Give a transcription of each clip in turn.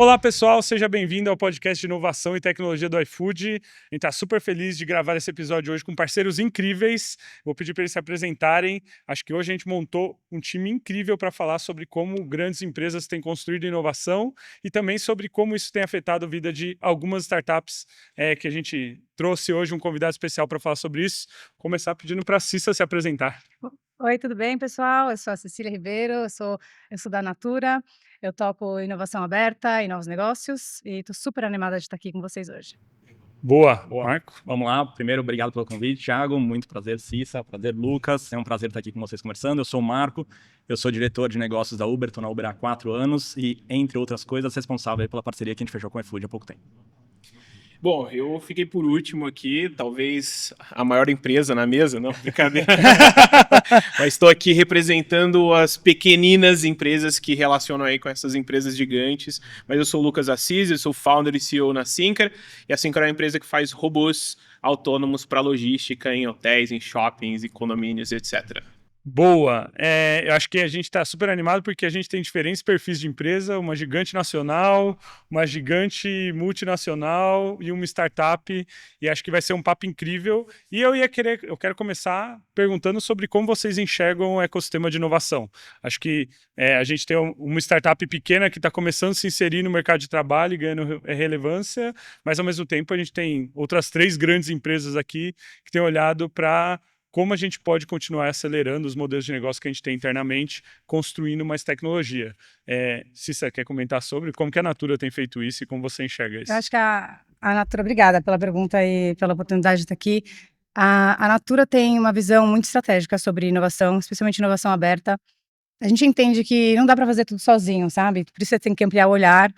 Olá pessoal, seja bem-vindo ao podcast de inovação e tecnologia do iFood. A gente está super feliz de gravar esse episódio hoje com parceiros incríveis. Vou pedir para eles se apresentarem. Acho que hoje a gente montou um time incrível para falar sobre como grandes empresas têm construído inovação e também sobre como isso tem afetado a vida de algumas startups que a gente trouxe hoje um convidado especial para falar sobre isso. Vou começar pedindo para a Cissa se apresentar. Oi, tudo bem, pessoal? Eu sou a Cecília Ribeiro, eu sou da Natura, eu toco inovação aberta e novos negócios e estou super animada de estar aqui com vocês hoje. Boa, Boa, Marco. vamos lá. Primeiro, obrigado pelo convite, Thiago. Muito prazer, Cissa. Prazer, Lucas. É um prazer estar aqui com vocês conversando. Eu sou o Marco, eu sou diretor de negócios da Uber, estou na Uber há 4 anos e, entre outras coisas, responsável pela parceria que a gente fechou com o iFood há pouco tempo. Bom, eu fiquei por último aqui, talvez a maior empresa na mesa, não, brincadeira. Mas estou aqui representando as pequeninas empresas que relacionam aí com essas empresas gigantes. Mas eu sou o Lucas Assis, eu sou founder e CEO na Syncar, e a Syncar é uma empresa que faz robôs autônomos para logística em hotéis, em shoppings, em condomínios, etc. Boa. Eu acho que a gente está super animado porque a gente tem diferentes perfis de empresa, uma gigante nacional, uma gigante multinacional e uma startup, e acho que vai ser um papo incrível. E eu quero começar perguntando sobre como vocês enxergam o ecossistema de inovação. Acho que a gente tem uma startup pequena que está começando a se inserir no mercado de trabalho e ganhando relevância, mas ao mesmo tempo a gente tem outras 3 grandes empresas aqui que têm olhado para como a gente pode continuar acelerando os modelos de negócio que a gente tem internamente, construindo mais tecnologia. Se você quer comentar sobre como que a Natura tem feito isso e como você enxerga isso. Eu acho que a Natura, obrigada pela pergunta e pela oportunidade de estar aqui. A Natura tem uma visão muito estratégica sobre inovação, especialmente inovação aberta. A gente entende que não dá para fazer tudo sozinho, sabe? Por isso você tem que ampliar o olhar,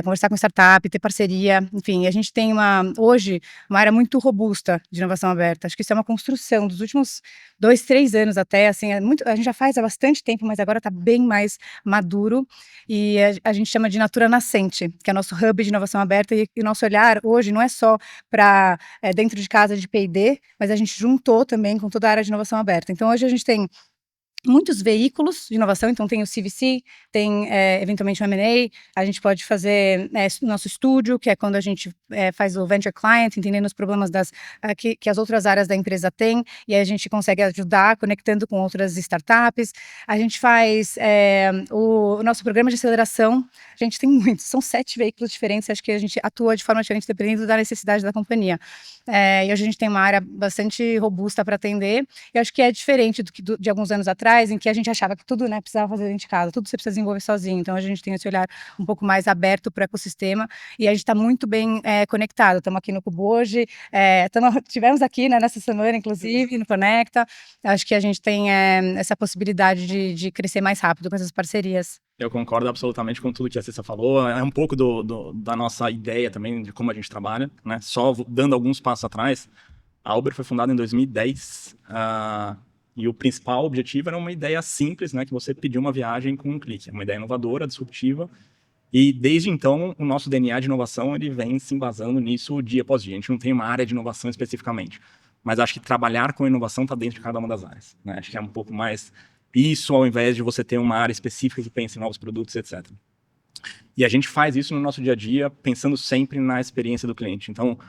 conversar com startup, ter parceria, enfim. A gente tem hoje, uma área muito robusta de inovação aberta. Acho que isso é uma construção dos últimos 2, 3 anos até, assim, a gente já faz há bastante tempo, mas agora está bem mais maduro. E a gente chama de Natura Nascente, que é o nosso hub de inovação aberta. E o nosso olhar hoje não é só para dentro de casa de P&D, mas a gente juntou também com toda a área de inovação aberta. Então, hoje a gente tem muitos veículos de inovação, então tem o CVC, tem eventualmente o M&A, a gente pode fazer o nosso estúdio, que é quando a gente faz o Venture Client, entendendo os problemas que as outras áreas da empresa têm, e aí a gente consegue ajudar, conectando com outras startups. A gente faz o nosso programa de aceleração, a gente tem muitos, são 7 veículos diferentes, acho que a gente atua de forma diferente dependendo da necessidade da companhia. E hoje a gente tem uma área bastante robusta para atender, e acho que é diferente de alguns anos atrás, em que a gente achava que tudo precisava fazer dentro de casa, tudo você precisa desenvolver sozinho. Então a gente tem esse olhar um pouco mais aberto para o ecossistema e a gente está muito bem conectado. Estamos aqui no Cubo hoje, tivemos aqui nessa semana, inclusive, no Conecta. Acho que a gente tem essa possibilidade de crescer mais rápido com essas parcerias. Eu concordo absolutamente com tudo que a Cissa falou. É um pouco da nossa ideia também de como a gente trabalha, né? Só dando alguns passos atrás, a Uber foi fundada em 2010. E o principal objetivo era uma ideia simples, né, que você pediu uma viagem com um clique. Uma ideia inovadora, disruptiva. E desde então, o nosso DNA de inovação ele vem se embasando nisso dia após dia. A gente não tem uma área de inovação especificamente. Mas acho que trabalhar com inovação está dentro de cada uma das áreas, né? Acho que é um pouco mais isso, ao invés de você ter uma área específica que pense em novos produtos, etc. E a gente faz isso no nosso dia a dia, pensando sempre na experiência do cliente. Então,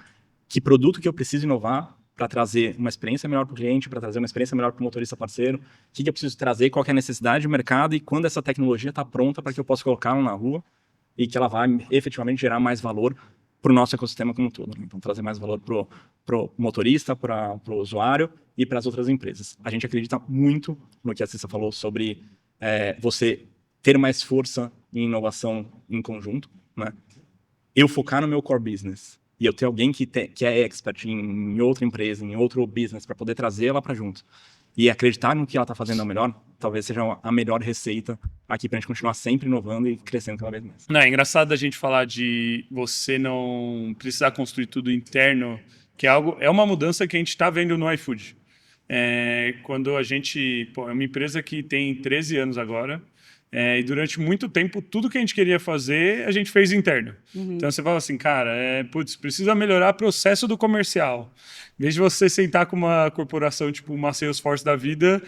que produto que eu preciso inovar para trazer uma experiência melhor para o cliente, para trazer uma experiência melhor para o motorista parceiro, o que eu preciso trazer, qual que é a necessidade do mercado e quando essa tecnologia está pronta para que eu possa colocar ela na rua e que ela vai efetivamente gerar mais valor para o nosso ecossistema como um todo. Então, trazer mais valor para o motorista, para o usuário e para as outras empresas. A gente acredita muito no que a Cissa falou sobre você ter mais força em inovação em conjunto, né? Eu focar no meu core business e eu ter alguém que é expert em outra empresa, em outro business, para poder trazer ela para junto e acreditar no que ela está fazendo ao melhor, talvez seja a melhor receita aqui para a gente continuar sempre inovando e crescendo cada vez mais. Não, é engraçado a gente falar de você não precisar construir tudo interno, que é uma mudança que a gente está vendo no iFood. Quando a gente... é uma empresa que tem 13 anos agora, e durante muito tempo, tudo que a gente queria fazer, a gente fez interno. Uhum. Então você fala assim, cara, precisa melhorar o processo do comercial. Em vez de você sentar com uma corporação, tipo uma Salesforce da vida,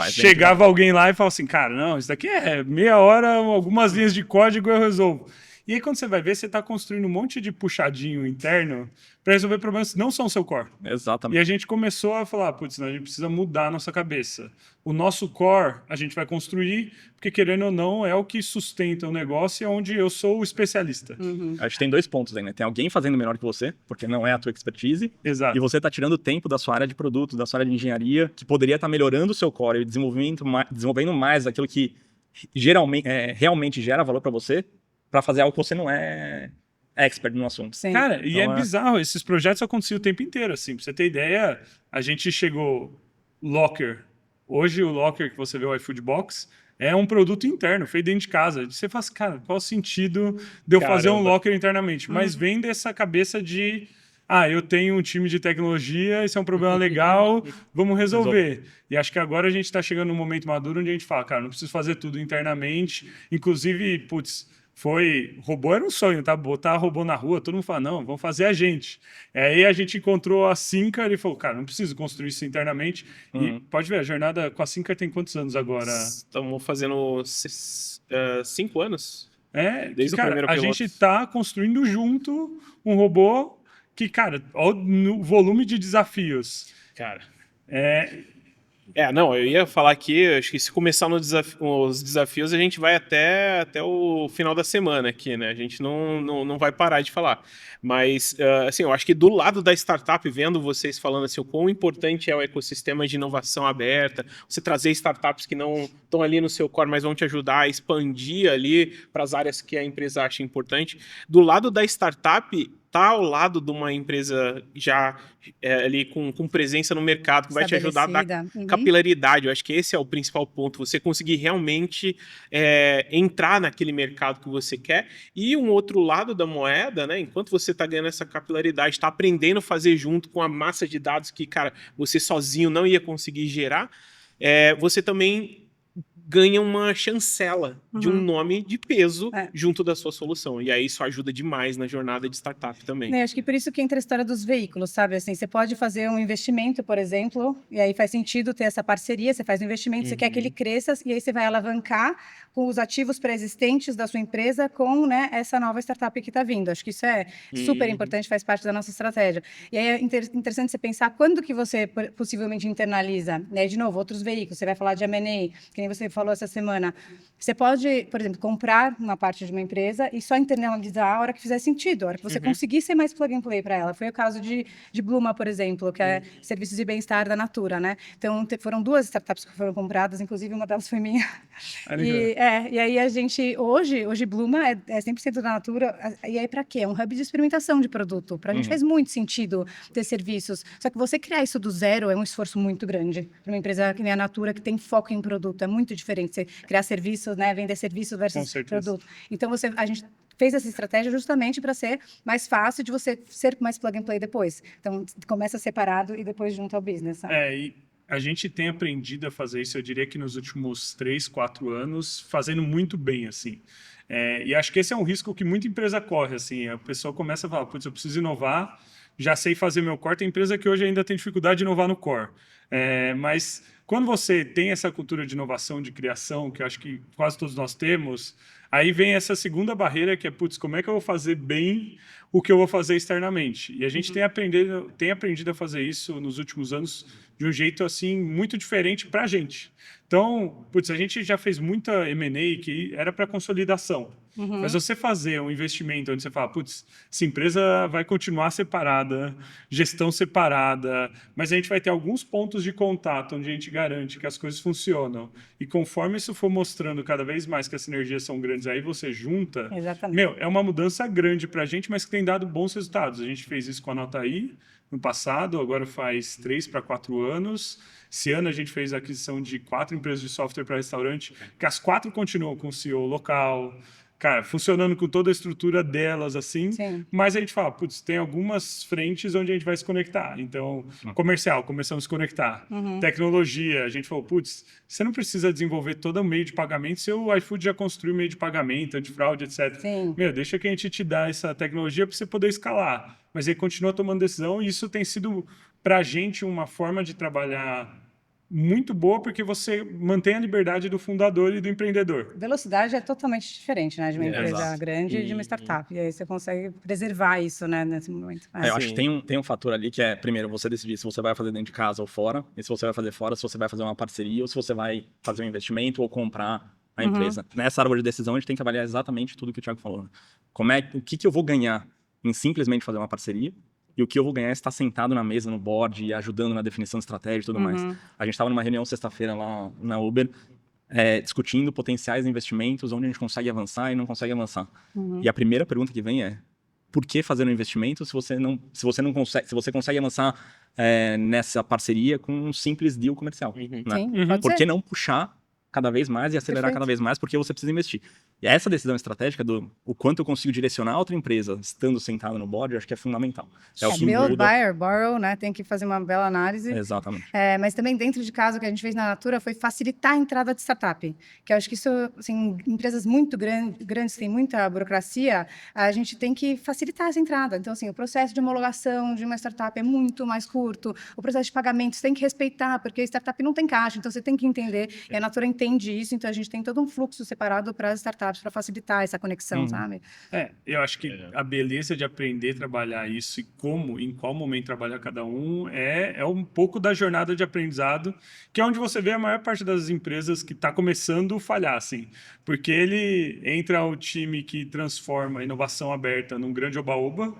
chegava alguém lá e falava assim, cara, não, isso daqui é meia hora, algumas linhas de código eu resolvo. E aí, quando você vai ver, você está construindo um monte de puxadinho interno para resolver problemas que não são o seu core. E Exatamente. a gente começou a falar, putz, a gente precisa mudar a nossa cabeça. O nosso core a gente vai construir, porque querendo ou não, é o que sustenta o negócio e é onde eu sou o especialista. Acho que tem 2 pontos aí, né? Tem alguém fazendo melhor que você, porque não é a tua expertise, Exato. e você tá tirando tempo da sua área de produto, da sua área de engenharia, que poderia estar melhorando o seu core e desenvolvendo mais aquilo que geralmente, realmente gera valor para você, para fazer algo que você não é expert no assunto. Sim. Cara, e Então, é bizarro, esses projetos aconteciam o tempo inteiro, assim. Pra você ter ideia, a gente chegou Locker. Hoje o Locker que você vê, o iFood Box, é um produto interno, feito dentro de casa. Você fala assim, cara, qual o sentido de eu fazer um Caramba. Locker internamente? Mas vem dessa cabeça de, eu tenho um time de tecnologia, isso é um problema legal, vamos resolver. E acho que agora a gente está chegando num momento maduro onde a gente fala, cara, não preciso fazer tudo internamente. Inclusive, putz, robô era um sonho, tá? Botar robô na rua, todo mundo fala, não, vamos fazer a gente. Aí a gente encontrou a Syncar e falou, cara, não preciso construir isso internamente. E pode ver, a jornada com a Syncar tem quantos anos agora? Estamos fazendo 5 anos. Desde o primeiro a piloto. gente está construindo junto um robô que, cara, olha o volume de desafios. Cara. É, Não, eu ia falar aqui, acho que se começar os desafios, a gente vai até o final da semana aqui, né? A gente não vai parar de falar. Mas, assim, eu acho que do lado da startup, vendo vocês falando assim, o quão importante é o ecossistema de inovação aberta, você trazer startups que não estão ali no seu core, mas vão te ajudar a expandir ali para as áreas que a empresa acha importante. Do lado da startup, tá ao lado de uma empresa já ali com presença no mercado, que vai te ajudar a dar capilaridade. Eu acho que esse é o principal ponto, você conseguir realmente entrar naquele mercado que você quer. E um outro lado da moeda, né, enquanto você está ganhando essa capilaridade, está aprendendo a fazer junto com a massa de dados que, cara, você sozinho não ia conseguir gerar, você também ganha uma chancela de um nome de peso junto da sua solução. E aí isso ajuda demais na jornada de startup também. Eu acho que por isso que entra a história dos veículos, sabe? Assim, você pode fazer um investimento, por exemplo, e aí faz sentido ter essa parceria, você faz um investimento, você quer que ele cresça, e aí você vai alavancar com os ativos pré-existentes da sua empresa com, né, essa nova startup que está vindo. Acho que isso é super importante, faz parte da nossa estratégia. E aí é interessante você pensar quando que você possivelmente internaliza, né? De novo, outros veículos, você vai falar de M&A, que nem você falou essa semana. Você pode, por exemplo, comprar uma parte de uma empresa e só internalizar a hora que fizer sentido, a hora que você conseguir ser mais plug and play para ela. Foi o caso de Bluma, por exemplo, que é serviços de bem-estar da Natura, né? Então, foram 2 startups que foram compradas, inclusive uma delas foi minha. E aí a gente, hoje Bluma é 100% da Natura, e aí para quê? É um hub de experimentação de produto. Para a gente faz muito sentido ter serviços, só que você criar isso do zero é um esforço muito grande. Para uma empresa que nem a Natura, que tem foco em produto, é muito diferente você criar serviços, né? Vender serviço versus produto. Então, a gente fez essa estratégia justamente para ser mais fácil de você ser mais plug and play depois. Então, começa separado e depois junto ao business. Sabe? E a gente tem aprendido a fazer isso, eu diria que nos últimos 3, 4 anos, fazendo muito bem, assim. E acho que esse é um risco que muita empresa corre, assim. A pessoa começa a falar, putz, eu preciso inovar, já sei fazer meu core. Tem empresa que hoje ainda tem dificuldade de inovar no core. Mas quando você tem essa cultura de inovação, de criação, que eu acho que quase todos nós temos, aí vem essa segunda barreira que é, putz, como é que eu vou fazer bem o que eu vou fazer externamente? E a gente tem aprendido a fazer isso nos últimos anos de um jeito, assim, muito diferente para a gente. Então, putz, a gente já fez muita M&A que era para consolidação. Mas você fazer um investimento onde você fala, putz, essa empresa vai continuar separada, gestão separada, mas a gente vai ter alguns pontos de contato onde a gente garante que as coisas funcionam. E conforme isso for mostrando cada vez mais que as sinergias são grandes, aí você junta. Exatamente. É uma mudança grande para a gente, mas que tem dado bons resultados. A gente fez isso com a Notaí no passado, agora faz 3 para 4 anos. Esse ano a gente fez a aquisição de 4 empresas de software para restaurante, que as 4 continuam com o CEO local, cara, funcionando com toda a estrutura delas, assim. Sim. Mas a gente fala, putz, tem algumas frentes onde a gente vai se conectar. Então, comercial, começamos a se conectar. Tecnologia, a gente falou, putz, você não precisa desenvolver todo o meio de pagamento, seu iFood já construiu meio de pagamento, antifraude, etc. Sim. Deixa que a gente te dá essa tecnologia para você poder escalar. Mas aí continua tomando decisão e isso tem sido, para a gente, uma forma de trabalhar muito boa porque você mantém a liberdade do fundador e do empreendedor. Velocidade é totalmente diferente, né, de uma empresa Exato. grande e de uma startup. E aí você consegue preservar isso, né, nesse momento. Eu acho que Sim. tem um fator ali que é, primeiro, você decidir se você vai fazer dentro de casa ou fora, e se você vai fazer fora, se você vai fazer uma parceria, ou se você vai fazer um investimento ou comprar a empresa. Nessa árvore de decisão, a gente tem que avaliar exatamente tudo que o Thiago falou. Né? O que eu vou ganhar em simplesmente fazer uma parceria, e o que eu vou ganhar é estar sentado na mesa, no board, e ajudando na definição de estratégia e tudo mais. A gente estava numa reunião sexta-feira lá na Uber, discutindo potenciais investimentos, onde a gente consegue avançar e não consegue avançar. E a primeira pergunta que vem é: por que fazer um investimento se você consegue avançar nessa parceria com um simples deal comercial? Né? Sim, pode Por ser. que não puxar cada vez mais e acelerar Perfeito. cada vez mais, porque você precisa investir. E essa decisão estratégica do o quanto eu consigo direcionar outra empresa estando sentado no board, eu acho que é fundamental. É o que Build, muda. buy or borrow, né? Tem que fazer uma bela análise. Exatamente. Mas também dentro de casa, o que a gente fez na Natura foi facilitar a entrada de startup. Que eu acho que isso, assim, empresas muito grandes que têm muita burocracia, a gente tem que facilitar essa entrada. Então, assim, o processo de homologação de uma startup é muito mais curto, o processo de pagamento você tem que respeitar, porque a startup não tem caixa, então você tem que entender, e a Natura entende isso, então a gente tem todo um fluxo separado para as startups, para facilitar essa conexão, sabe? Eu acho que a beleza de aprender a trabalhar isso e em qual momento trabalhar cada um é um pouco da jornada de aprendizado, que é onde você vê a maior parte das empresas que está começando a falhar, assim. Porque ele entra o time que transforma a inovação aberta num grande oba-oba,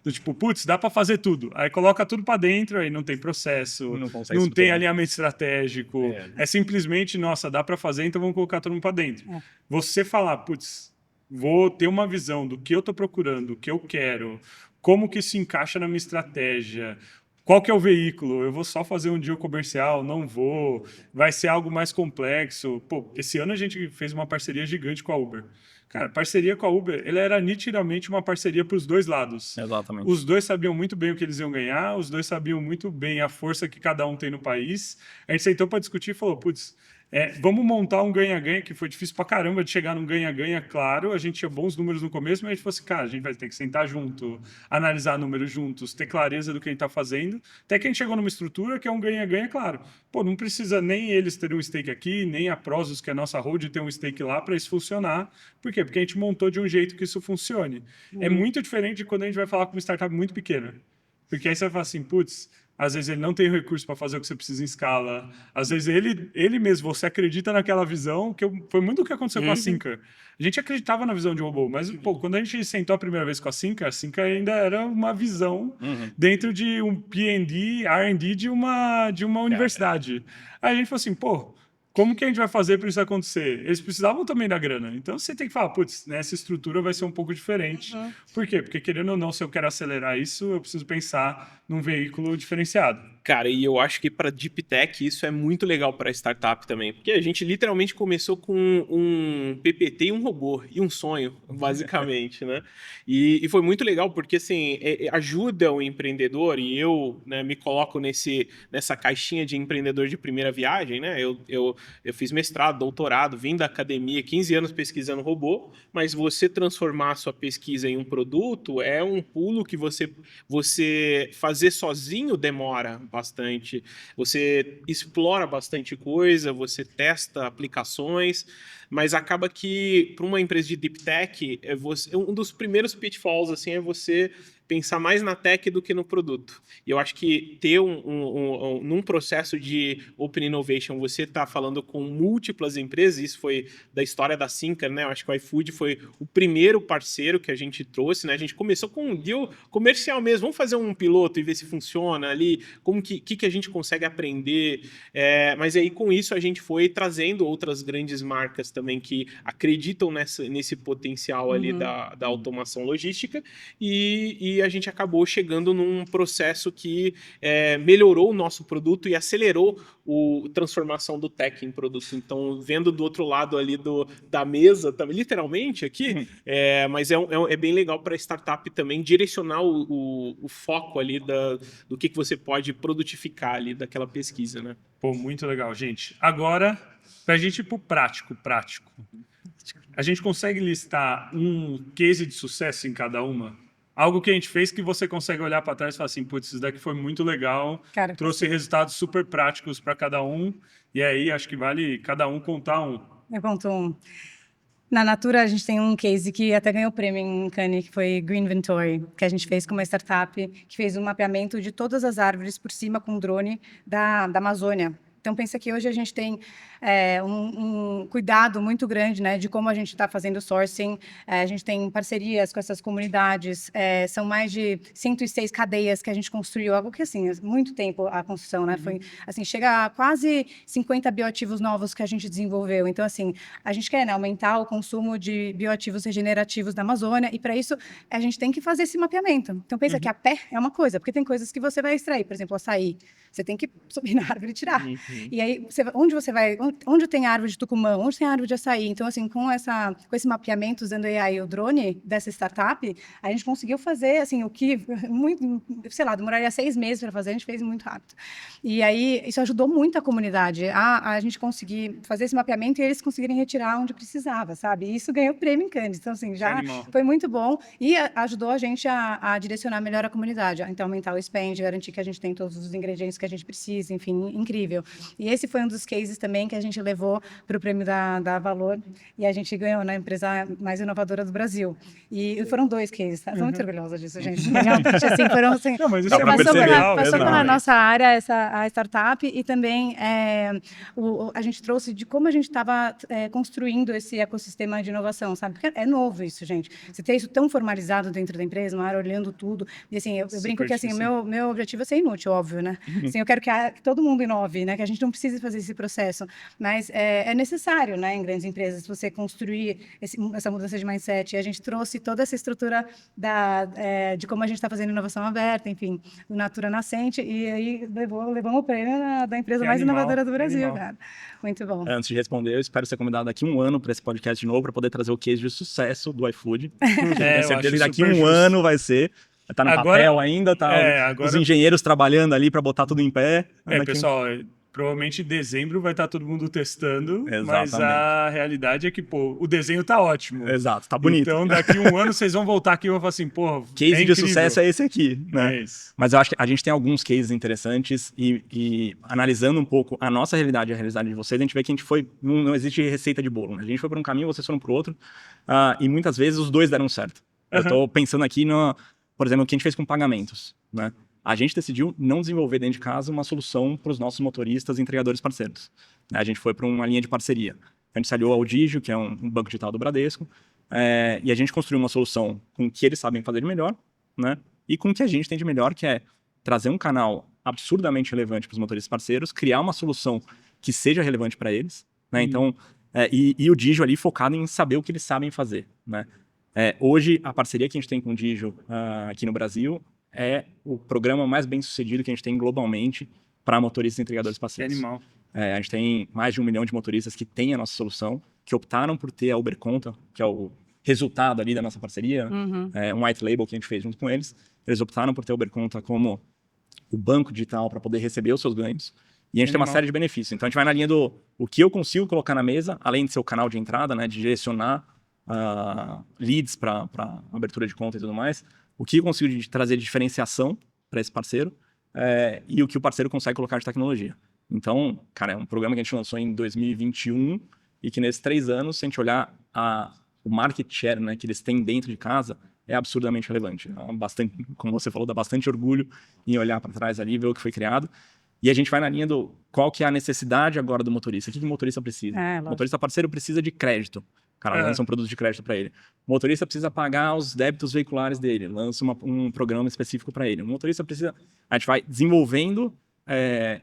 do tipo, putz, dá para fazer tudo. Aí coloca tudo para dentro, aí não tem processo, Não consegue não tem estruturar. alinhamento estratégico. É simplesmente, nossa, dá para fazer, então vamos colocar todo mundo para dentro. Você falar, putz, vou ter uma visão do que eu estou procurando, do que eu quero, como que isso encaixa na minha estratégia, qual que é o veículo, eu vou só fazer um deal comercial, não vou, vai ser algo mais complexo. Pô, esse ano a gente fez uma parceria gigante com a Uber. Cara, parceria com a Uber, ela era nitidamente uma parceria para os dois lados. Exatamente. Os dois sabiam muito bem o que eles iam ganhar, os dois sabiam muito bem a força que cada um tem no país. A gente sentou para discutir e falou, putz, vamos montar um ganha-ganha, que foi difícil pra caramba de chegar num ganha-ganha, claro. A gente tinha bons números no começo, mas a gente falou assim, cara, a gente vai ter que sentar junto, analisar números juntos, ter clareza do que a gente tá fazendo. Até que a gente chegou numa estrutura que é um ganha-ganha, claro. Pô, não precisa nem eles terem um stake aqui, nem a Prosus, que é a nossa hold, ter um stake lá para isso funcionar. Por quê? Porque a gente montou de um jeito que isso funcione. É muito diferente de quando a gente vai falar com uma startup muito pequena. Porque aí você vai falar assim, putz, às vezes ele não tem recurso para fazer o que você precisa em escala. Às vezes ele mesmo, você acredita naquela visão, foi muito o que aconteceu com a Synca. A gente acreditava na visão de um robô, mas pô, quando a gente sentou a primeira vez com a Synca ainda era uma visão dentro de um P&D, R&D de uma universidade. Aí a gente falou assim, pô, como que a gente vai fazer para isso acontecer? Eles precisavam também da grana. Então você tem que falar, putz, nessa estrutura vai ser um pouco diferente. Por quê? Porque querendo ou não, se eu quero acelerar isso, eu preciso pensar num veículo diferenciado. Cara, e eu acho que para Deep Tech isso é muito legal para startup também, porque a gente literalmente começou com um PPT e um robô, e um sonho, basicamente, né? E foi muito legal porque, assim, ajuda o empreendedor, e eu, né, me coloco nessa caixinha de empreendedor de primeira viagem, né? Eu fiz mestrado, doutorado, vim da academia, 15 anos pesquisando robô, mas você transformar a sua pesquisa em um produto é um pulo que você fazer sozinho demora bastante. Você explora bastante coisa, você testa aplicações, mas acaba que para uma empresa de deep tech, um dos primeiros pitfalls assim é você pensar mais na tech do que no produto. E eu acho que ter num processo de Open Innovation, você está falando com múltiplas empresas, isso foi da história da Synca, né? Eu acho que o iFood foi o primeiro parceiro que a gente trouxe, né? A gente começou com um deal comercial mesmo, vamos fazer um piloto e ver se funciona ali, como que a gente consegue aprender, mas aí com isso a gente foi trazendo outras grandes marcas também que acreditam nesse potencial ali da automação logística e a gente acabou chegando num processo que melhorou o nosso produto e acelerou a transformação do tech em produto. Então, vendo do outro lado ali da mesa, literalmente aqui, mas é bem legal para a startup também direcionar o foco ali do que você pode produtificar ali daquela pesquisa, né? Pô, muito legal, gente. Agora, pra gente ir pro prático. A gente consegue listar um case de sucesso em cada uma? algo que a gente fez que você consegue olhar para trás e falar assim, putz, isso daqui foi muito legal, Cara, trouxe resultados super práticos para cada um, e aí acho que vale cada um contar um. eu conto um. Na Natura, a gente tem um case que até ganhou prêmio em Cannes, que foi Green Inventory, que a gente fez com uma startup que fez um mapeamento de todas as árvores por cima com drone da Amazônia. Então, pensa que hoje a gente tem um cuidado muito grande, né, de como a gente está fazendo sourcing. A gente tem parcerias com essas comunidades. São mais de 106 cadeias que a gente construiu. Algo que, assim, muito tempo a construção, né? Foi, assim, chega a quase 50 bioativos novos que a gente desenvolveu. Então, assim, a gente quer, né, aumentar o consumo de bioativos regenerativos da Amazônia e, para isso, a gente tem que fazer esse mapeamento. Então, pensa que a pé é uma coisa, porque tem coisas que você vai extrair. Por exemplo, açaí. Você tem que subir na árvore e tirar. E aí, onde você vai... Onde tem árvore de tucumã? Onde tem árvore de açaí? Então, assim, com esse mapeamento, usando a AI e o drone dessa startup, a gente conseguiu fazer, assim, o que, muito, sei lá, demoraria 6 meses para fazer, a gente fez muito rápido. E aí, isso ajudou muito a comunidade a gente conseguir fazer esse mapeamento e eles conseguirem retirar onde precisava, sabe? E isso ganhou prêmio em Cannes. Então, assim, já foi muito bom e ajudou a gente a direcionar melhor a comunidade. Então, aumentar o spend, garantir que a gente tem todos os ingredientes que a gente precisa, enfim, incrível. E esse foi um dos cases também que a gente levou para o prêmio da Valor e a gente ganhou na empresa mais inovadora do Brasil. E foram 2 cases, tá? Estou muito orgulhosa disso, gente. Realmente, assim, foram, assim, Não, mas isso Dá pra perceber, passou pela mesmo. nossa área a startup e também a gente trouxe de como a gente estava construindo esse ecossistema de inovação, sabe? Porque é novo isso, gente. Você ter isso tão formalizado dentro da empresa, uma área olhando tudo. E assim, eu brinco que assim, o meu objetivo é ser inútil, óbvio, né? Assim, eu quero que todo mundo inove, né? Que a gente não precise fazer esse processo. Mas é necessário, né, em grandes empresas, você construir essa mudança de mindset. E a gente trouxe toda essa estrutura de como a gente está fazendo inovação aberta, enfim, do Natura Nascente, e aí levamos o prêmio da empresa mais inovadora do Brasil, cara. Muito bom. Antes de responder, eu espero ser convidado daqui 1 ano para esse podcast de novo, para poder trazer o case de sucesso do iFood. Tenho certeza que daqui 1 ano vai ser. Tá no papel ainda, os engenheiros trabalhando ali para botar tudo em pé. Pessoal, provavelmente em dezembro vai estar todo mundo testando, Exatamente. Mas a realidade é que, pô, o desenho tá ótimo. Exato, tá bonito. Então, daqui 1 ano, vocês vão voltar aqui e vão falar assim, pô, case de sucesso é esse aqui, né? É isso. Mas eu acho que a gente tem alguns cases interessantes e analisando um pouco a nossa realidade e a realidade de vocês, a gente vê que não existe receita de bolo, né? A gente foi para um caminho, vocês foram para o outro, e muitas vezes os dois deram certo. Eu tô pensando aqui por exemplo, o que a gente fez com pagamentos, né? A gente decidiu não desenvolver dentro de casa uma solução para os nossos motoristas e entregadores parceiros. A gente foi para uma linha de parceria. A gente se aliou ao Digio, que é um banco digital do Bradesco, e a gente construiu uma solução com o que eles sabem fazer de melhor, né? E com o que a gente tem de melhor, que é trazer um canal absurdamente relevante para os motoristas parceiros, criar uma solução que seja relevante para eles, né? Então, e o Digio ali focado em saber o que eles sabem fazer, né? Hoje, a parceria que a gente tem com o Digio aqui no Brasil é o programa mais bem sucedido que a gente tem globalmente para motoristas e entregadores parceiros. Que animal. A gente tem mais de 1 milhão de motoristas que têm a nossa solução, que optaram por ter a Uber Conta, que é o resultado ali da nossa parceria, um white label que a gente fez junto com eles. Eles optaram por ter a Uber Conta como o banco digital para poder receber os seus ganhos. E a gente tem uma série de benefícios. Então, a gente vai na linha do o que eu consigo colocar na mesa, além de ser o canal de entrada, né, de direcionar leads para abertura de conta e tudo mais, o que eu consigo trazer de diferenciação para esse parceiro e o que o parceiro consegue colocar de tecnologia. Então, cara, é um programa que a gente lançou em 2021 e que nesses 3 anos, se a gente olhar o market share, né, que eles têm dentro de casa, é absurdamente relevante. Bastante, como você falou, dá bastante orgulho em olhar para trás ali e ver o que foi criado. E a gente vai na linha do qual que é a necessidade agora do motorista. O que o motorista precisa? O motorista parceiro precisa de crédito. Cara, lança um produto de crédito para ele. O motorista precisa pagar os débitos veiculares dele. Lança um programa específico para ele. O motorista precisa... A gente vai desenvolvendo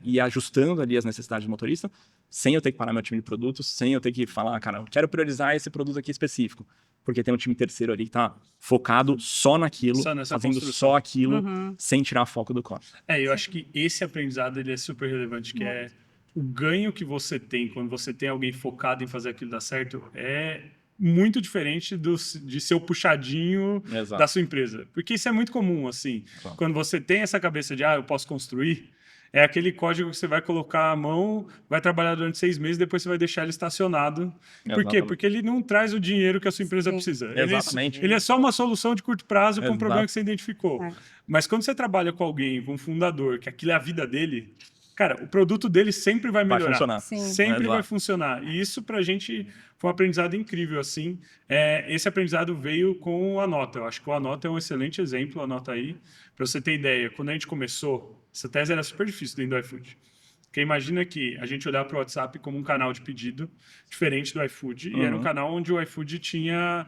e ajustando ali as necessidades do motorista, sem eu ter que parar meu time de produtos, sem eu ter que falar, cara, eu quero priorizar esse produto aqui específico. Porque tem um time terceiro ali que tá focado só naquilo, fazendo só aquilo, sem tirar foco do core. Eu acho que esse aprendizado ele é super relevante, que é o ganho que você tem quando você tem alguém focado em fazer aquilo dar certo é muito diferente de ser o puxadinho da sua empresa. Porque isso é muito comum, assim. Quando você tem essa cabeça de, eu posso construir, é aquele código que você vai colocar à mão, vai trabalhar durante 6 meses, depois você vai deixar ele estacionado. Por quê? Exatamente. Porque ele não traz o dinheiro que a sua empresa Sim. precisa. Exatamente. Ele é só uma solução de curto prazo para um Exato. problema que você identificou. É. Mas quando você trabalha com alguém, com um fundador, que aquilo é a vida dele, cara, o produto dele sempre vai Vai melhorar. funcionar. Sim. Sempre Exato. vai funcionar. E isso pra gente foi um aprendizado incrível, assim. Esse aprendizado veio com a Nota. Eu acho que o Anota é um excelente exemplo, anota aí. Pra você ter ideia, quando a gente começou, essa tese era super difícil dentro do iFood. Porque imagina que a gente olhar para o WhatsApp como um canal de pedido diferente do iFood. E era um canal onde o iFood tinha...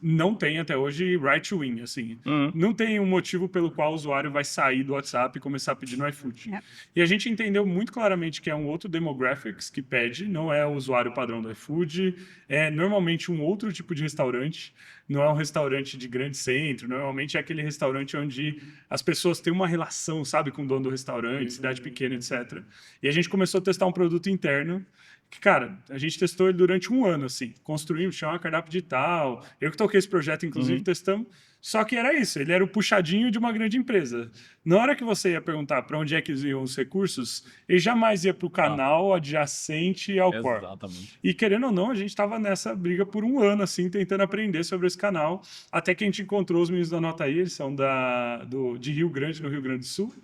Não tem até hoje right to win, assim. Não tem um motivo pelo qual o usuário vai sair do WhatsApp e começar a pedir no iFood. E a gente entendeu muito claramente que é um outro demographics que pede, não é o usuário padrão do iFood, é normalmente um outro tipo de restaurante, não é um restaurante de grande centro, normalmente é aquele restaurante onde as pessoas têm uma relação, sabe, com o dono do restaurante, cidade pequena, etc. E a gente começou a testar um produto interno que, cara, a gente testou ele durante um ano, assim. Construímos, tinha uma cardápio digital. Eu que toquei esse projeto, inclusive, testamos. Só que era isso, ele era o puxadinho de uma grande empresa. Na hora que você ia perguntar para onde é que iam os recursos, ele jamais ia para o canal adjacente ao core. Exatamente. E, querendo ou não, a gente estava nessa briga por um ano, assim, tentando aprender sobre esse canal, até que a gente encontrou os meninos da Nota aí, eles são de Rio Grande, no Rio Grande do Sul.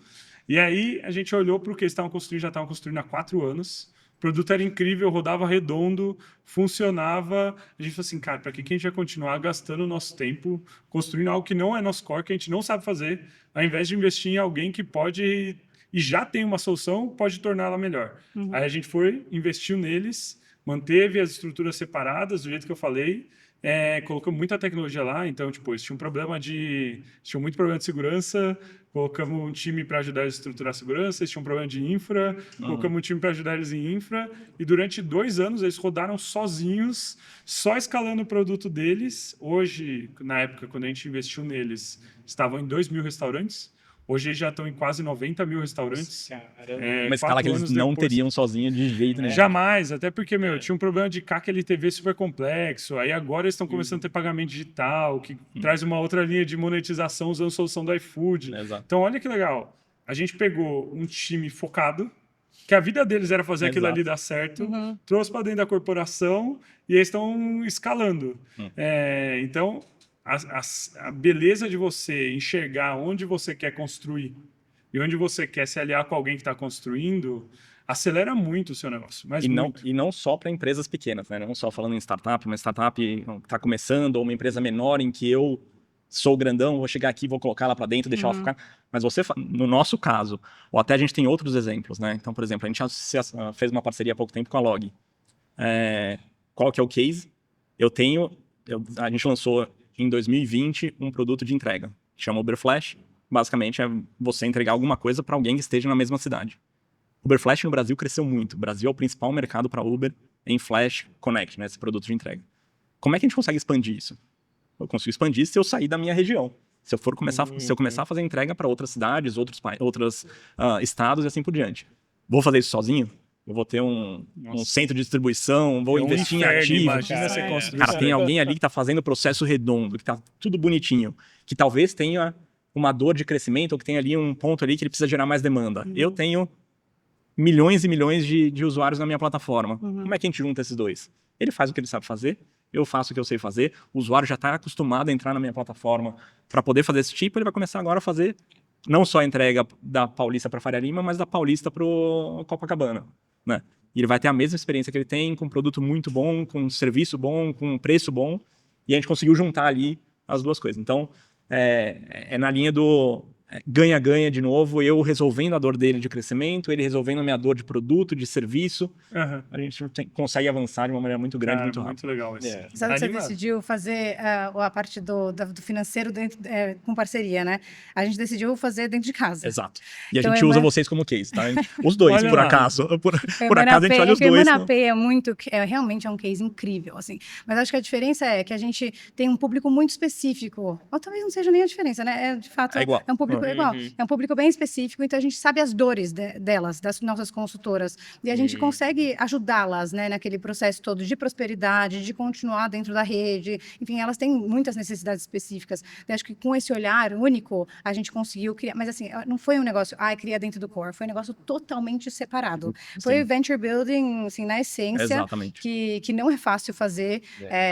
E aí a gente olhou para o que eles estavam construindo, já estavam construindo há 4 anos. O produto era incrível, rodava redondo, funcionava. A gente falou assim, cara, para que a gente vai continuar gastando o nosso tempo construindo algo que não é nosso core, que a gente não sabe fazer, ao invés de investir em alguém que pode e já tem uma solução, pode torná-la melhor. Aí a gente foi, investiu neles, manteve as estruturas separadas, do jeito que eu falei, colocamos muita tecnologia lá, então, tipo, eles tinham muito problema de segurança, colocamos um time para ajudar eles a estruturar a segurança, eles tinham um problema de infra, colocamos um time para ajudar eles em infra, e durante 2 anos eles rodaram sozinhos, só escalando o produto deles. Hoje, na época, quando a gente investiu neles, estavam em 2.000 restaurantes. Hoje eles já estão em quase 90 mil restaurantes. Uma escala que eles não teriam sozinhos de jeito nenhum. Jamais, até porque, tinha um problema de CAC LTV super complexo. Aí agora eles estão começando a ter pagamento digital, que traz uma outra linha de monetização usando a solução do iFood. Exato. Então, olha que legal. A gente pegou um time focado, que a vida deles era fazer aquilo ali dar certo, trouxe para dentro da corporação e eles estão escalando. Então, a beleza de você enxergar onde você quer construir e onde você quer se aliar com alguém que está construindo, acelera muito o seu negócio. Mas E não só para empresas pequenas, né? Não só falando em startup, uma startup que está começando, ou uma empresa menor em que eu sou grandão, vou chegar aqui, vou colocar ela para dentro, deixar ela ficar. Mas no nosso caso, ou até a gente tem outros exemplos, né? Então, por exemplo, a gente fez uma parceria há pouco tempo com a Log. Qual que é o case? A gente lançou em 2020 um produto de entrega, que chama Uber Flash. Basicamente é você entregar alguma coisa para alguém que esteja na mesma cidade. Uber Flash no Brasil cresceu muito. O Brasil é o principal mercado para Uber em Flash Connect, né, esse produto de entrega. Como é que a gente consegue expandir isso? Eu consigo expandir se eu sair da minha região. Se eu começar a fazer entrega para outras cidades, outros estados e assim por diante. Vou fazer isso sozinho? Eu vou ter um centro de distribuição, vou investir em ativo. Imagina você construir. Cara, tem alguém ali que está fazendo o processo redondo, que está tudo bonitinho, que talvez tenha uma dor de crescimento ou que tenha ali um ponto ali que ele precisa gerar mais demanda. Eu tenho milhões e milhões de usuários na minha plataforma. Como é que a gente junta esses dois? Ele faz o que ele sabe fazer, eu faço o que eu sei fazer, o usuário já está acostumado a entrar na minha plataforma para poder fazer esse tipo, ele vai começar agora a fazer não só a entrega da Paulista para Faria Lima, mas da Paulista para o Copacabana, né? E ele vai ter a mesma experiência que ele tem, com um produto muito bom, com um serviço bom, com um preço bom, e a gente conseguiu juntar ali as duas coisas. Então, é na linha do ganha-ganha de novo, eu resolvendo a dor dele de crescimento, ele resolvendo a minha dor de produto, de serviço. A gente consegue avançar de uma maneira muito grande, muito rápido. Muito legal isso. Sabe que você decidiu fazer a parte do financeiro com parceria, né? A gente decidiu fazer dentro de casa. Exato. E a Então, gente usa vocês como case, tá? Os dois, por acaso. Por acaso a gente olha os dois. O Emanapay realmente é um case incrível, assim. Mas acho que a diferença é que a gente tem um público muito específico. Ou talvez não seja nem a diferença, né? De fato, É igual. É um público público igual. É um público bem específico, então a gente sabe as dores delas, das nossas consultoras, e a gente consegue ajudá-las, né, naquele processo todo de prosperidade, de continuar dentro da rede. Enfim, elas têm muitas necessidades específicas. Eu acho que com esse olhar único, a gente conseguiu criar, mas assim, não foi um negócio, cria dentro do core, foi um negócio totalmente separado. Foi venture building, assim, na essência, Exatamente. que não é fácil fazer.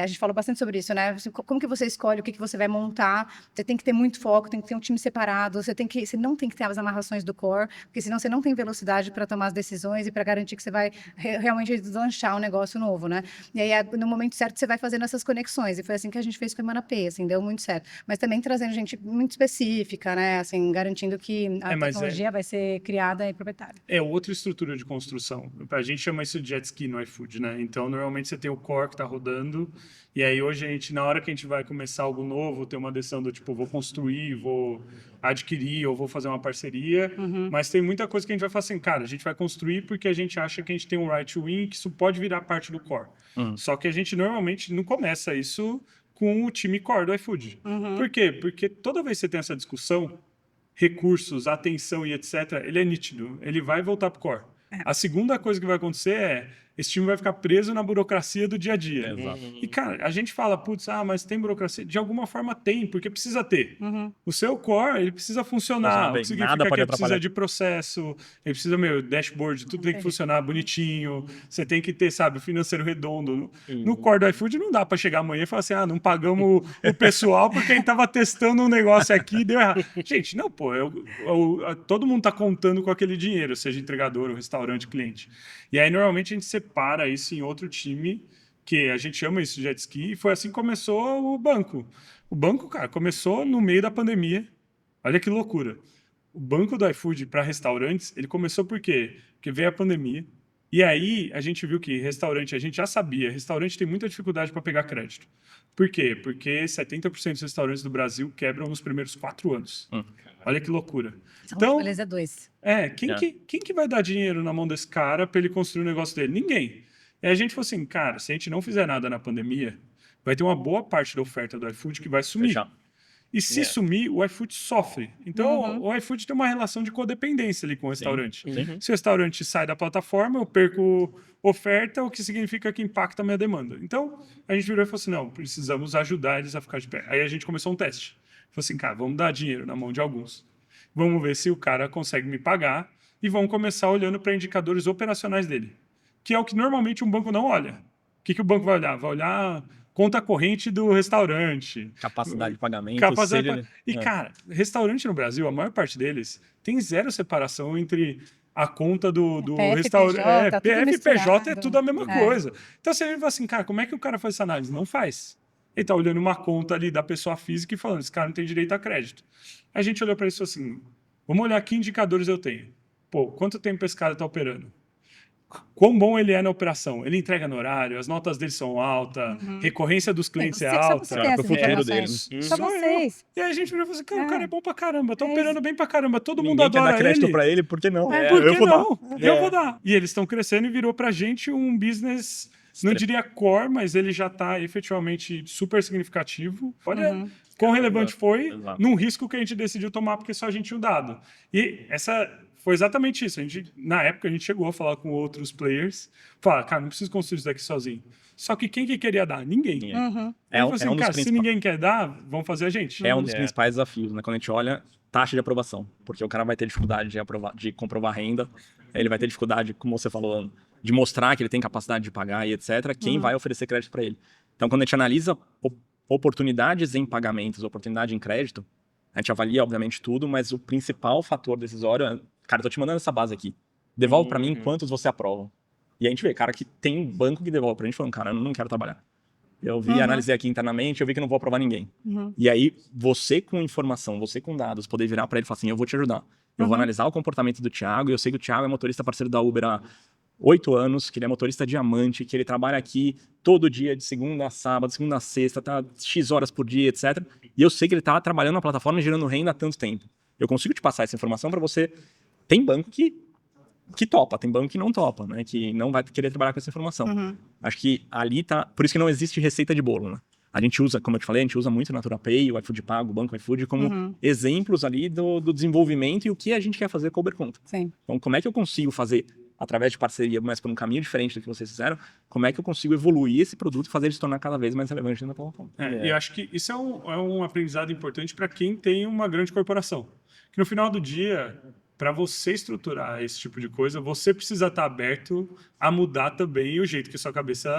A gente falou bastante sobre isso, né? Como que você escolhe o que você vai montar? Você tem que ter muito foco, tem que ter um time separado, você não tem que ter as amarrações do core, porque senão você não tem velocidade para tomar as decisões e para garantir que você vai realmente deslanchar um negócio novo, né? E aí, no momento certo, você vai fazendo essas conexões. E foi assim que a gente fez com a Emanapay, assim, deu muito certo. Mas também trazendo gente muito específica, né? Assim, garantindo que a tecnologia vai ser criada e proprietária. É outra estrutura de construção. A gente chama isso de jet ski no iFood, né? Então, normalmente você tem o core que está rodando, e aí hoje a gente, na hora que a gente vai começar algo novo, tem uma decisão do tipo, vou construir, vou adquirir ou vou fazer uma parceria, mas tem muita coisa que a gente vai falar assim, cara, a gente vai construir porque a gente acha que a gente tem um right to win, que isso pode virar parte do core. Só que a gente normalmente não começa isso com o time core do iFood. Por quê? Porque toda vez que você tem essa discussão, recursos, atenção e etc., ele é nítido, ele vai voltar para o core. A segunda coisa que vai acontecer é esse time vai ficar preso na burocracia do dia a dia. Exato. E, cara, a gente fala, putz, mas tem burocracia? De alguma forma tem, porque precisa ter. O seu core, ele precisa funcionar. O que significa que ele precisa de processo, ele precisa, dashboard, tudo tem que funcionar bonitinho, você tem que ter, sabe, o financeiro redondo. No core do iFood não dá para chegar amanhã e falar assim, não pagamos o pessoal porque a gente tava testando um negócio aqui e deu errado. Gente, não, pô, todo mundo tá contando com aquele dinheiro, seja entregador, ou restaurante, cliente. E aí, normalmente, a gente separa isso em outro time, que a gente chama isso de jet ski, e foi assim que começou o banco. O banco, cara, começou no meio da pandemia. Olha que loucura. O banco do iFood para restaurantes, ele começou por quê? Porque veio a pandemia, e aí a gente viu que restaurante, a gente já sabia, restaurante tem muita dificuldade para pegar crédito. Por quê? Porque 70% dos restaurantes do Brasil quebram nos primeiros 4 anos. Olha que loucura. Então, beleza, 2. Quem que vai dar dinheiro na mão desse cara para ele construir o negócio dele? Ninguém. E a gente falou assim, cara, se a gente não fizer nada na pandemia, vai ter uma boa parte da oferta do iFood que vai sumir. E se sumir, o iFood sofre. Então, o iFood tem uma relação de codependência ali com o restaurante. Se o restaurante sai da plataforma, eu perco oferta, o que significa que impacta a minha demanda. Então, a gente virou e falou assim, não, precisamos ajudar eles a ficar de pé. Aí a gente começou um teste. Falou assim, cara, vamos dar dinheiro na mão de alguns. Vamos ver se o cara consegue me pagar e vamos começar olhando para indicadores operacionais dele, que é o que normalmente um banco não olha. O que o banco vai olhar? Vai olhar conta corrente do restaurante. Capacidade de pagamento. Cara, restaurante no Brasil, a maior parte deles tem zero separação entre a conta do restaurante. PF e PJ é tudo a mesma coisa. Então você vê assim, cara, como é que o cara faz essa análise? Não faz. Ele está olhando uma conta ali da pessoa física e falando, esse cara não tem direito a crédito. A gente olhou para isso assim, vamos olhar que indicadores eu tenho. Pô, quanto tempo esse cara está operando? Quão bom ele é na operação? Ele entrega no horário, as notas dele são altas, recorrência dos clientes é alta. Pro futuro deles. Só vocês. E aí a gente virou e falou assim, cara, o cara é bom pra caramba, tá operando bem pra caramba, todo mundo adora quer dar crédito ele. Pra ele, por que não? Eu vou dar. Eu vou dar. E eles estão crescendo e virou pra gente um business, não diria core, mas ele já tá efetivamente super significativo. Olha quão relevante foi num risco que a gente decidiu tomar porque só a gente tinha o dado. E essa... Foi exatamente isso. Na época, a gente chegou a falar com outros players. Falar, cara, não preciso construir isso daqui sozinho. Só que quem que queria dar? Ninguém. Se ninguém quer dar, vamos fazer a gente. É um dos principais desafios, né? Quando a gente olha taxa de aprovação. Porque o cara vai ter dificuldade de comprovar renda. Ele vai ter dificuldade, como você falou, de mostrar que ele tem capacidade de pagar e etc. Quem vai oferecer crédito para ele? Então, quando a gente analisa oportunidades em pagamentos, oportunidade em crédito, a gente avalia, obviamente, tudo, mas o principal fator decisório é, cara, eu tô te mandando essa base aqui. Devolve pra mim quantos você aprova. E a gente vê, cara, que tem um banco que devolve pra gente falando, cara, eu não quero trabalhar. Eu analisei aqui internamente, eu vi que não vou aprovar ninguém. E aí, você com informação, você com dados, poder virar pra ele e falar assim, eu vou te ajudar. Eu vou analisar o comportamento do Thiago, e eu sei que o Thiago é motorista parceiro da Uber há 8 anos, que ele é motorista diamante, que ele trabalha aqui todo dia, de segunda a sábado, segunda a sexta, tá X horas por dia, etc. E eu sei que ele tá trabalhando na plataforma e gerando renda há tanto tempo. Eu consigo te passar essa informação para você. Tem banco que topa, tem banco que não topa, né? Que não vai querer trabalhar com essa informação. Acho que ali tá... Por isso que não existe receita de bolo, né? A gente usa, como eu te falei, a gente usa muito o Natura Pay, o iFood Pago, o Banco iFood como exemplos ali do desenvolvimento e o que a gente quer fazer com o Uber Conta. Sim. Então, como é que eu consigo fazer, através de parceria, mas por um caminho diferente do que vocês fizeram, como é que eu consigo evoluir esse produto e fazer ele se tornar cada vez mais relevante dentro da plataforma? E acho que isso é um aprendizado importante para quem tem uma grande corporação. Que no final do dia, para você estruturar esse tipo de coisa, você precisa estar aberto a mudar também o jeito que sua cabeça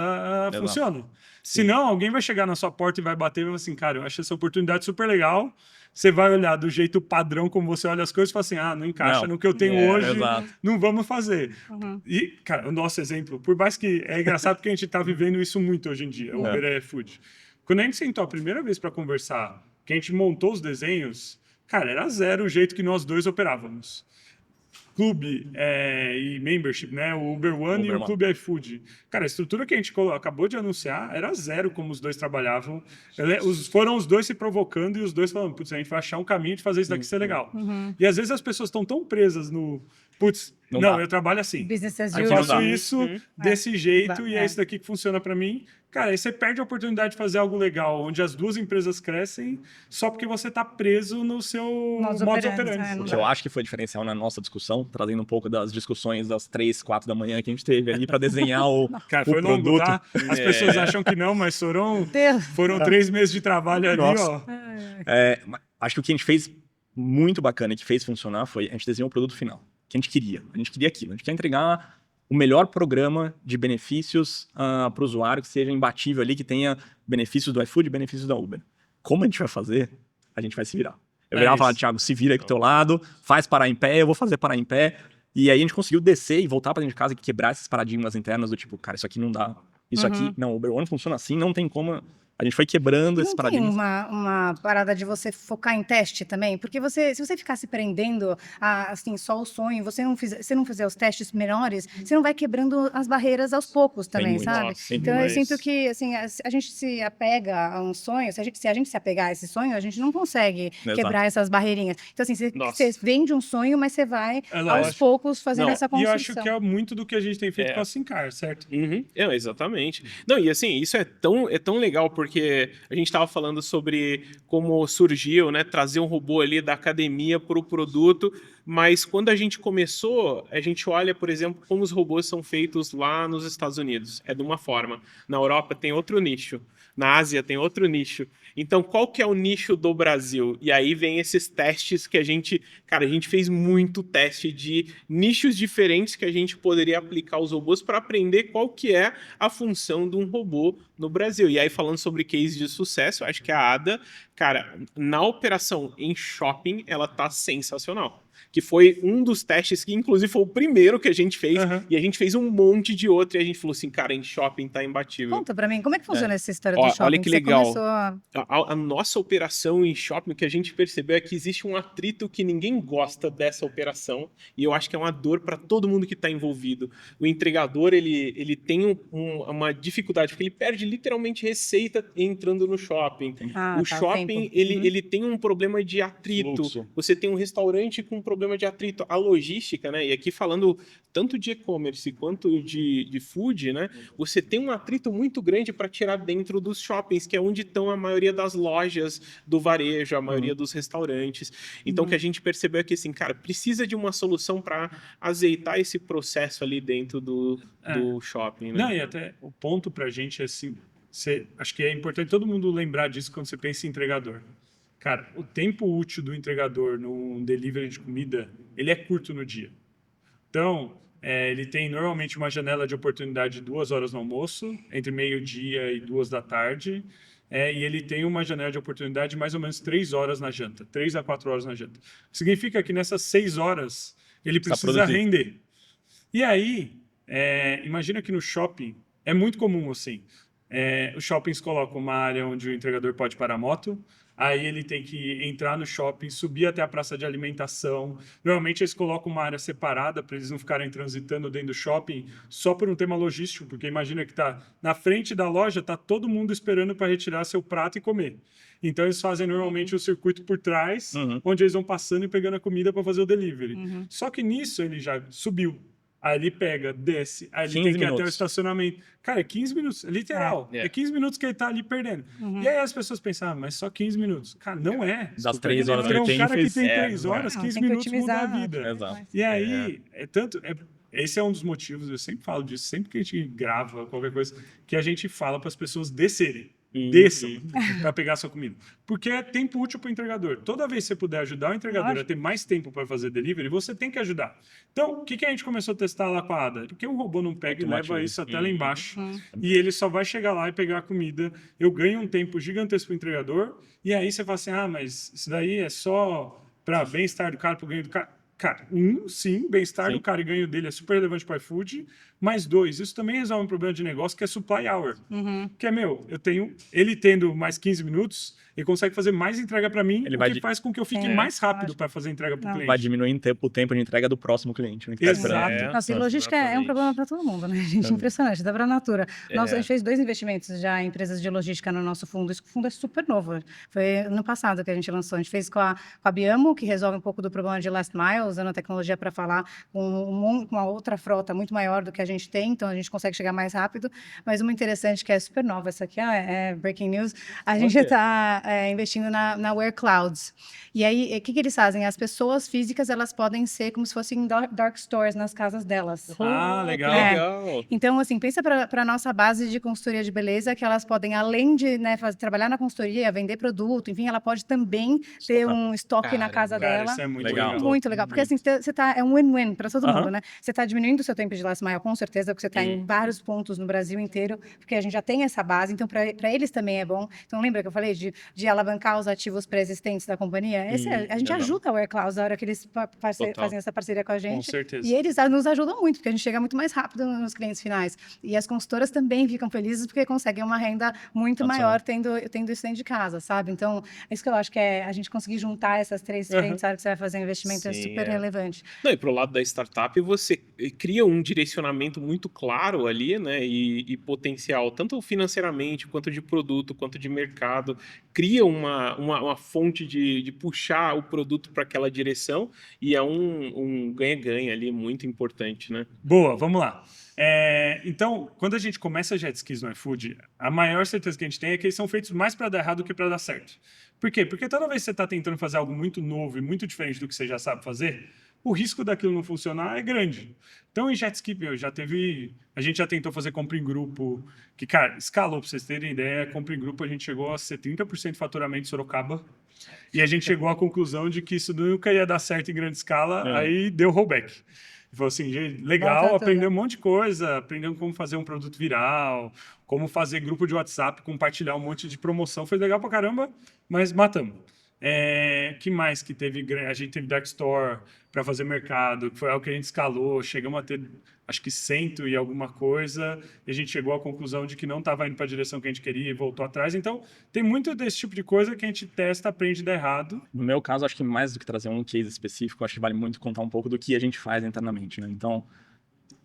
funciona. Senão, alguém vai chegar na sua porta e vai bater e vai falar assim, cara, eu acho essa oportunidade super legal. Você vai olhar do jeito padrão como você olha as coisas e fala assim, não encaixa no que eu tenho hoje, não vamos fazer. E, cara, o nosso exemplo, por mais que é engraçado porque a gente está vivendo isso muito hoje em dia, o Uber e iFood. Quando a gente sentou a primeira vez para conversar, que a gente montou os desenhos, cara, era zero o jeito que nós dois operávamos. Clube e membership, né? O Uber One e o Clube iFood. Cara, a estrutura que a gente acabou de anunciar era zero como os dois trabalhavam. Foram os dois se provocando e os dois falando, putz, a gente vai achar um caminho de fazer isso daqui ser legal. E às vezes as pessoas estão tão presas no, putz, não eu trabalho assim. Business as Eu usual. faço isso desse jeito e é isso daqui que funciona para mim. Cara, aí você perde a oportunidade de fazer algo legal, onde as duas empresas crescem só porque você está preso no seu modus operandi. O que eu acho que foi diferencial na nossa discussão, trazendo um pouco das discussões das 3, 4 da manhã que a gente teve ali para desenhar o foi produto. Longo, tá? As pessoas acham que não, mas foram 3 meses de trabalho ali, ó. Acho que o que a gente fez muito bacana e que fez funcionar foi a gente desenhou o produto final, que a gente queria. A gente queria aquilo, a gente quer entregar o melhor programa de benefícios para o usuário, que seja imbatível ali, que tenha benefícios do iFood e benefícios da Uber. Como a gente vai fazer? A gente vai se virar. Eu virava e falava, Thiago, se vira aí com o teu lado, faz parar em pé, eu vou fazer parar em pé. E aí a gente conseguiu descer e voltar para dentro de casa e quebrar esses paradigmas internos do tipo, cara, isso aqui não dá. Isso aqui, não, o Uber One funciona assim, não tem como... A gente foi quebrando esses paradigmas. Não tem uma parada de você focar em teste também? Porque se você ficar se prendendo a assim, só o sonho, você não fizer os testes menores, você não vai quebrando as barreiras aos poucos também, sabe? Então eu sinto que assim, a gente se apega a um sonho, se a gente se apegar a esse sonho, a gente não consegue quebrar essas barreirinhas. Então assim, você vende um sonho, mas você vai aos poucos fazendo essa construção. E eu acho que é muito do que a gente tem feito com a Sincar, certo? Exatamente. Não, e assim, isso é tão legal, porque a gente estava falando sobre como surgiu, né, trazer um robô ali da academia para o produto, mas quando a gente começou, a gente olha, por exemplo, como os robôs são feitos lá nos Estados Unidos. É de uma forma. Na Europa tem outro nicho. Na Ásia tem outro nicho. Então, qual que é o nicho do Brasil? E aí vem esses testes que a gente fez muito teste de nichos diferentes que a gente poderia aplicar os robôs para aprender qual que é a função de um robô no Brasil. E aí, falando sobre case de sucesso, eu acho que a Ada, cara, na operação em shopping, ela tá sensacional. Que foi um dos testes que, inclusive, foi o primeiro que a gente fez. E a gente fez um monte de outro. E a gente falou assim, cara, em shopping tá imbatível. Conta pra mim, como é que funciona essa história do shopping? Olha que legal. A nossa operação em shopping, o que a gente percebeu é que existe um atrito que ninguém gosta dessa operação. E eu acho que é uma dor para todo mundo que tá envolvido. O entregador, ele tem uma dificuldade, porque ele perde literalmente receita entrando no shopping. O shopping, ele tem um problema de atrito. Fluxo. Você tem um restaurante com problema de atrito. A logística, né? E aqui falando tanto de e-commerce quanto de food, né? Você tem um atrito muito grande para tirar dentro dos shoppings, que é onde estão a maioria das lojas do varejo, a maioria dos restaurantes. Então, o que a gente percebeu é que, assim, cara, precisa de uma solução para azeitar esse processo ali dentro do shopping, né? Não, e até o ponto pra gente é assim, acho que é importante todo mundo lembrar disso quando você pensa em entregador. Cara, o tempo útil do entregador num delivery de comida, ele é curto no dia. Então, ele tem normalmente uma janela de oportunidade de 2 horas no almoço, entre meio-dia e 2 da tarde, e ele tem uma janela de oportunidade de mais ou menos 3 horas na janta, 3 a 4 horas na janta. Significa que nessas 6 horas ele precisa render. E aí, imagina que no shopping, é muito comum assim, os shoppings colocam uma área onde o entregador pode parar a moto, aí ele tem que entrar no shopping, subir até a praça de alimentação. Normalmente eles colocam uma área separada para eles não ficarem transitando dentro do shopping só por um tema logístico, porque imagina que tá na frente da loja, tá todo mundo esperando para retirar seu prato e comer. Então eles fazem normalmente o circuito por trás, onde eles vão passando e pegando a comida para fazer o delivery. Só que nisso ele já subiu. Aí ele pega, desce, aí ele 15 tem que ir até o minutos. estacionamento. Cara, é 15 minutos, literal. É. É 15 minutos que ele tá ali perdendo. E aí as pessoas pensam, mas só 15 minutos. Cara, não é. Das 3 horas que Então, ele um tem, cara que fez... tem É, 3 horas, Não, 15 tem que minutos muda a otimizar. vida. Exato. E aí, esse é um dos motivos, eu sempre falo disso, sempre que a gente grava qualquer coisa, que a gente fala para as pessoas descerem. Desçam para pegar sua comida. Porque é tempo útil para o entregador. Toda vez que você puder ajudar o entregador a ter mais tempo para fazer delivery, você tem que ajudar. Então, o que a gente começou a testar lá com a Ada? Porque o robô não pega e leva isso até lá embaixo. E ele só vai chegar lá e pegar a comida. Eu ganho um tempo gigantesco para o entregador. E aí você fala assim, mas isso daí é só para bem-estar do cara, para o ganho do cara. Cara, sim, bem-estar do cara e ganho dele é super relevante para o iFood. Mas 2, isso também resolve um problema de negócio que é supply hour. Que é, ele tendo mais 15 minutos, ele consegue fazer mais entrega para mim, o que faz com que eu fique mais rápido para fazer entrega para o cliente. Vai diminuindo o tempo de entrega do próximo cliente. Né, que tá Exato. esperando. Nossa, e logística é um problema para todo mundo, né, gente? Impressionante, dá para a Natura. Nossa, a gente fez 2 investimentos já em empresas de logística no nosso fundo. Esse fundo é super novo. Foi ano passado que a gente lançou. A gente fez com a Biamo, que resolve um pouco do problema de last mile, usando a tecnologia para falar com uma outra frota muito maior do que a gente tem, então a gente consegue chegar mais rápido. Mas uma interessante que é super nova, essa aqui é breaking news, a gente está investindo na Ware Clouds. E aí, o que eles fazem? As pessoas físicas, elas podem ser como se fossem dark stores nas casas delas. Legal. Legal. Então, assim, pensa para a nossa base de consultoria de beleza, que elas podem, além de trabalhar na consultoria, vender produto, enfim, ela pode também ter um estoque na casa dela. Isso é muito Legal. legal. Muito legal, porque assim, é um win-win para todo mundo, né? Você está diminuindo o seu tempo de last mile, com certeza, porque você está em vários pontos no Brasil inteiro, porque a gente já tem essa base, então para eles também é bom. Então lembra que eu falei de alavancar os ativos pré-existentes da companhia? A gente ajuda a Ware Clouds na hora que eles fazem essa parceria com a gente. Com certeza. E eles nos ajudam muito, porque a gente chega muito mais rápido nos clientes finais. E as consultoras também ficam felizes porque conseguem uma renda muito maior tendo isso dentro de casa, sabe? Então, é isso que eu acho que a gente conseguir juntar essas 3 frentes, sabe, que você vai fazer um investimento é super relevante. Não, e pro lado da startup, você cria um direcionamento muito claro ali, né? E potencial, tanto financeiramente, quanto de produto, quanto de mercado. Cria uma fonte de puxar o produto para aquela direção e é um ganha-ganha ali muito importante, né? Boa, vamos lá. Então, quando a gente começa jet skis no iFood, a maior certeza que a gente tem é que eles são feitos mais para dar errado do que para dar certo. Por quê? Porque toda vez que você está tentando fazer algo muito novo e muito diferente do que você já sabe fazer, o risco daquilo não funcionar é grande. Então, em jet ski, a gente já tentou fazer compra em grupo, que, cara, escalou, para vocês terem ideia, compra em grupo a gente chegou a 70% de faturamento em Sorocaba, e a gente chegou à conclusão de que isso nunca ia dar certo em grande escala, aí deu rollback. Falou assim, gente, legal, aprendeu um monte de coisa, aprendeu como fazer um produto viral, como fazer grupo de WhatsApp, compartilhar um monte de promoção, foi legal pra caramba, mas matamos. Que mais que teve? A gente teve Dark Store para fazer mercado, que foi algo que a gente escalou, chegamos a ter acho que 100 e alguma coisa, e a gente chegou à conclusão de que não estava indo para a direção que a gente queria e voltou atrás. Então, tem muito desse tipo de coisa que a gente testa, aprende e dá errado. No meu caso, acho que mais do que trazer um case específico, acho que vale muito contar um pouco do que a gente faz internamente, né? Então,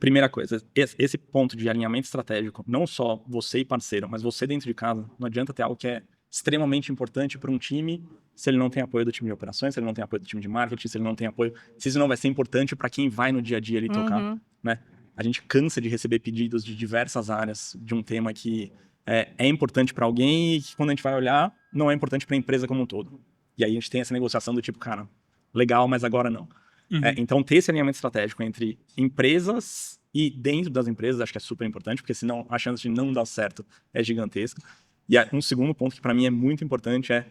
primeira coisa, esse ponto de alinhamento estratégico, não só você e parceiro, mas você dentro de casa, não adianta ter algo que é extremamente importante para um time se ele não tem apoio do time de operações, se ele não tem apoio do time de marketing, se ele não tem apoio, se isso não vai ser importante para quem vai no dia a dia ali tocar, né? A gente cansa de receber pedidos de diversas áreas de um tema que é importante para alguém e que quando a gente vai olhar, não é importante para a empresa como um todo. E aí a gente tem essa negociação do tipo, cara, legal, mas agora não. Então ter esse alinhamento estratégico entre empresas e dentro das empresas acho que é super importante, porque senão a chance de não dar certo é gigantesca. E um segundo ponto que para mim é muito importante é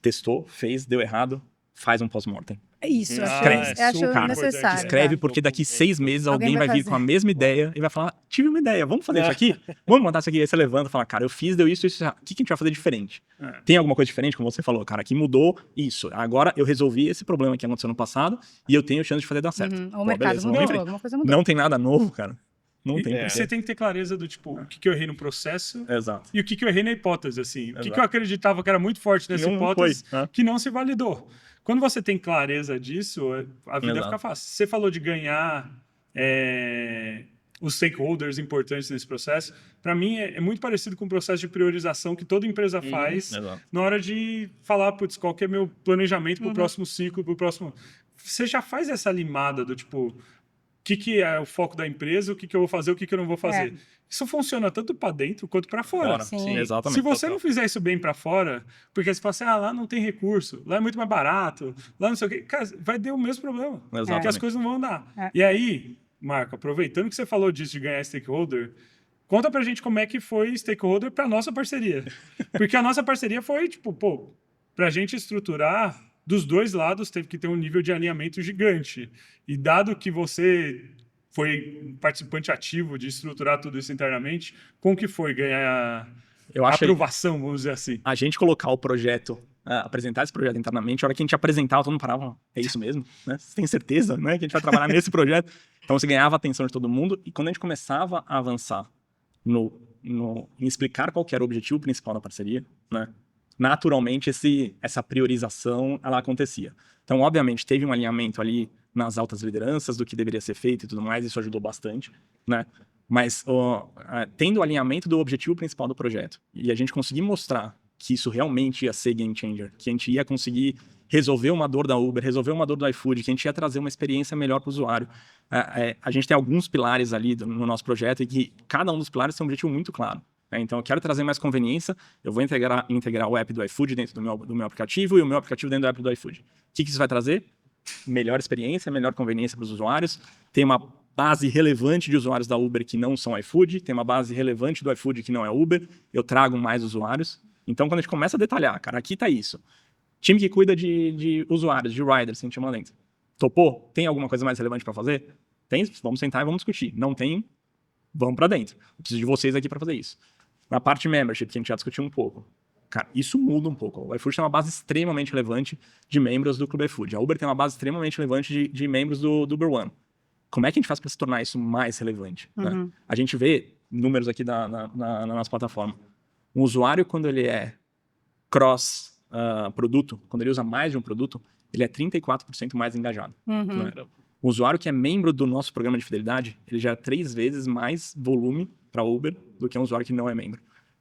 testou, fez, deu errado, faz um pós-mortem. É isso, eu Escreve. acho necessário. Escreve, porque daqui 6 meses alguém vai vir fazer. com a mesma ideia e vai falar, tive uma ideia, vamos fazer isso aqui? Vamos mandar isso aqui. Aí você levanta e fala, cara, eu fiz, deu isso, isso. O que a gente vai fazer diferente? Tem alguma coisa diferente, como você falou? Cara, aqui mudou isso. Agora eu resolvi esse problema que aconteceu no passado e eu tenho chance de fazer dar certo. O mercado mudou, alguma coisa mudou. Não tem nada novo, cara. Não tem. E você tem que ter clareza do tipo, o que eu errei no processo Exato. e o que eu errei na hipótese, assim. O que eu acreditava que era muito forte nessa Não hipótese, foi, né? que não se validou. Quando você tem clareza disso, a vida Exato. fica fácil. Você falou de ganhar os stakeholders importantes nesse processo. Para mim, é muito parecido com o processo de priorização que toda empresa faz Exato. na hora de falar, putz, qual que é meu planejamento para o próximo ciclo, para o próximo... Você já faz essa limada do tipo... que é o foco da empresa, o que eu vou fazer, o que eu não vou fazer. Isso funciona tanto para dentro quanto para fora. Sim. Exatamente. Se você não fizer isso bem para fora, porque você fala assim, lá não tem recurso, lá é muito mais barato, lá não sei o quê, cara, vai ter o mesmo problema. Exatamente. Porque as coisas não vão andar. E aí, Marco, aproveitando que você falou disso de ganhar stakeholder, conta pra gente como é que foi stakeholder pra nossa parceria. Porque a nossa parceria foi, tipo, pra gente estruturar, dos dois lados teve que ter um nível de alinhamento gigante. E dado que você foi um participante ativo de estruturar tudo isso internamente, como que foi ganhar Eu acho aprovação, vamos dizer assim? a gente colocar o projeto, apresentar esse projeto internamente, a hora que a gente apresentava, todo mundo parava, é isso mesmo? Né? Você tem certeza, né, que a gente vai trabalhar nesse projeto? Então você ganhava a atenção de todo mundo, e quando a gente começava a avançar em explicar qual que era o objetivo principal da parceria, né, naturalmente essa priorização ela acontecia. Então, obviamente, teve um alinhamento ali nas altas lideranças do que deveria ser feito e tudo mais, isso ajudou bastante, né? Mas tendo o alinhamento do objetivo principal do projeto e a gente conseguir mostrar que isso realmente ia ser game changer, que a gente ia conseguir resolver uma dor da Uber, resolver uma dor do iFood, que a gente ia trazer uma experiência melhor para o usuário. A gente tem alguns pilares ali no nosso projeto e que cada um dos pilares tem um objetivo muito claro. Então, eu quero trazer mais conveniência, eu vou integrar o app do iFood dentro do meu aplicativo e o meu aplicativo dentro do app do iFood. O que isso vai trazer? Melhor experiência, melhor conveniência para os usuários. Tem uma base relevante de usuários da Uber que não são iFood, tem uma base relevante do iFood que não é Uber, eu trago mais usuários. Então, quando a gente começa a detalhar, cara, aqui está isso. Time que cuida de usuários, de riders, a gente chama dentro. Topou? Tem alguma coisa mais relevante para fazer? Tem? Vamos sentar e vamos discutir. Não tem? Vamos para dentro. Eu preciso de vocês aqui para fazer isso. Na parte de membership, que a gente já discutiu um pouco. Cara, isso muda um pouco. O iFood tem uma base extremamente relevante de membros do Clube iFood. A Uber tem uma base extremamente relevante de membros do Uber One. Como é que a gente faz para se tornar isso mais relevante? Né? A gente vê números aqui na nossa plataforma. Um usuário, quando ele é cross-produto, quando ele usa mais de um produto, ele é 34% mais engajado. Né? O usuário que é membro do nosso programa de fidelidade, ele gera 3 vezes mais volume para Uber do que um usuário que não é membro.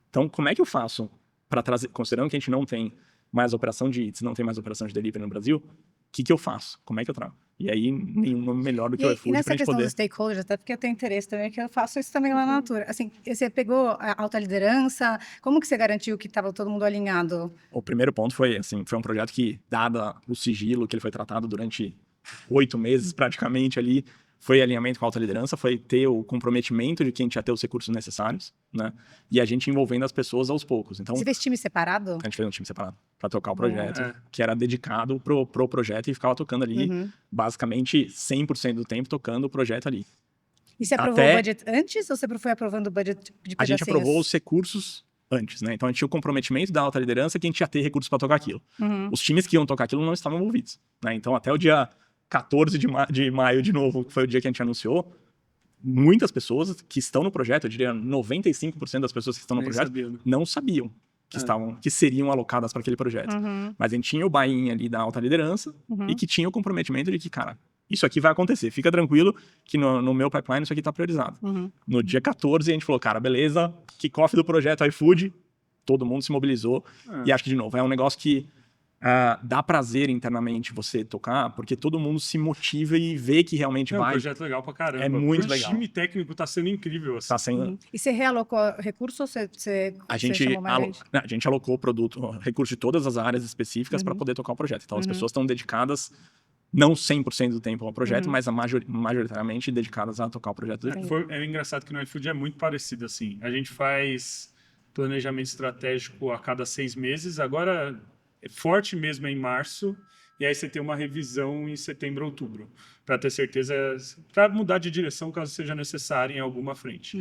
Então, como é que eu faço para trazer, considerando que a gente não tem mais operação de Eats, não tem mais operação de delivery no Brasil, o que eu faço? Como é que eu trago? E aí, nenhum melhor do que o iFood E nessa para a gente questão poder... dos stakeholders, até porque eu tenho interesse também, que eu faço isso também lá na Natura. Assim, você pegou a alta liderança, como que você garantiu que estava todo mundo alinhado? O primeiro ponto foi, assim, foi um projeto que, dada o sigilo que ele foi tratado durante 8 meses praticamente ali, foi alinhamento com a alta liderança, foi ter o comprometimento de que a gente ia ter os recursos necessários, né? E a gente envolvendo as pessoas aos poucos. Então, Você fez time separado? a gente fez um time separado para tocar o projeto, que era dedicado pro projeto e ficava tocando ali, basicamente 100% do tempo tocando o projeto ali. E você aprovou o budget antes ou você foi aprovando o budget de pedacinhos? A gente aprovou os recursos antes, né? Então a gente tinha o comprometimento da alta liderança que a gente ia ter recursos para tocar aquilo. Os times que iam tocar aquilo não estavam envolvidos, né? Então até o dia 14 de maio, de novo, que foi o dia que a gente anunciou, muitas pessoas que estão no projeto, eu diria 95% das pessoas que estão no projeto, não sabiam que seriam alocadas para aquele projeto. Mas a gente tinha o buy-in ali da alta liderança e que tinha o comprometimento de que, cara, isso aqui vai acontecer. Fica tranquilo que no meu pipeline isso aqui está priorizado. No dia 14 a gente falou, cara, beleza, kickoff do projeto iFood, todo mundo se mobilizou. E acho que, de novo, é um negócio que dá prazer internamente você tocar, porque todo mundo se motiva e vê que realmente vai. É um projeto legal pra caramba. É muito legal. O time técnico tá sendo incrível. Assim. Tá sendo... E você realocou recursos ou você A gente alocou recurso de todas as áreas específicas para poder tocar o projeto. Então, as pessoas estão dedicadas, não 100% do tempo ao projeto, mas majoritariamente dedicadas a tocar o projeto. É engraçado que no iFood é muito parecido assim. A gente faz planejamento estratégico a cada 6 meses. Agora... forte mesmo em março, e aí você tem uma revisão em setembro, outubro, para ter certeza, para mudar de direção caso seja necessário em alguma frente.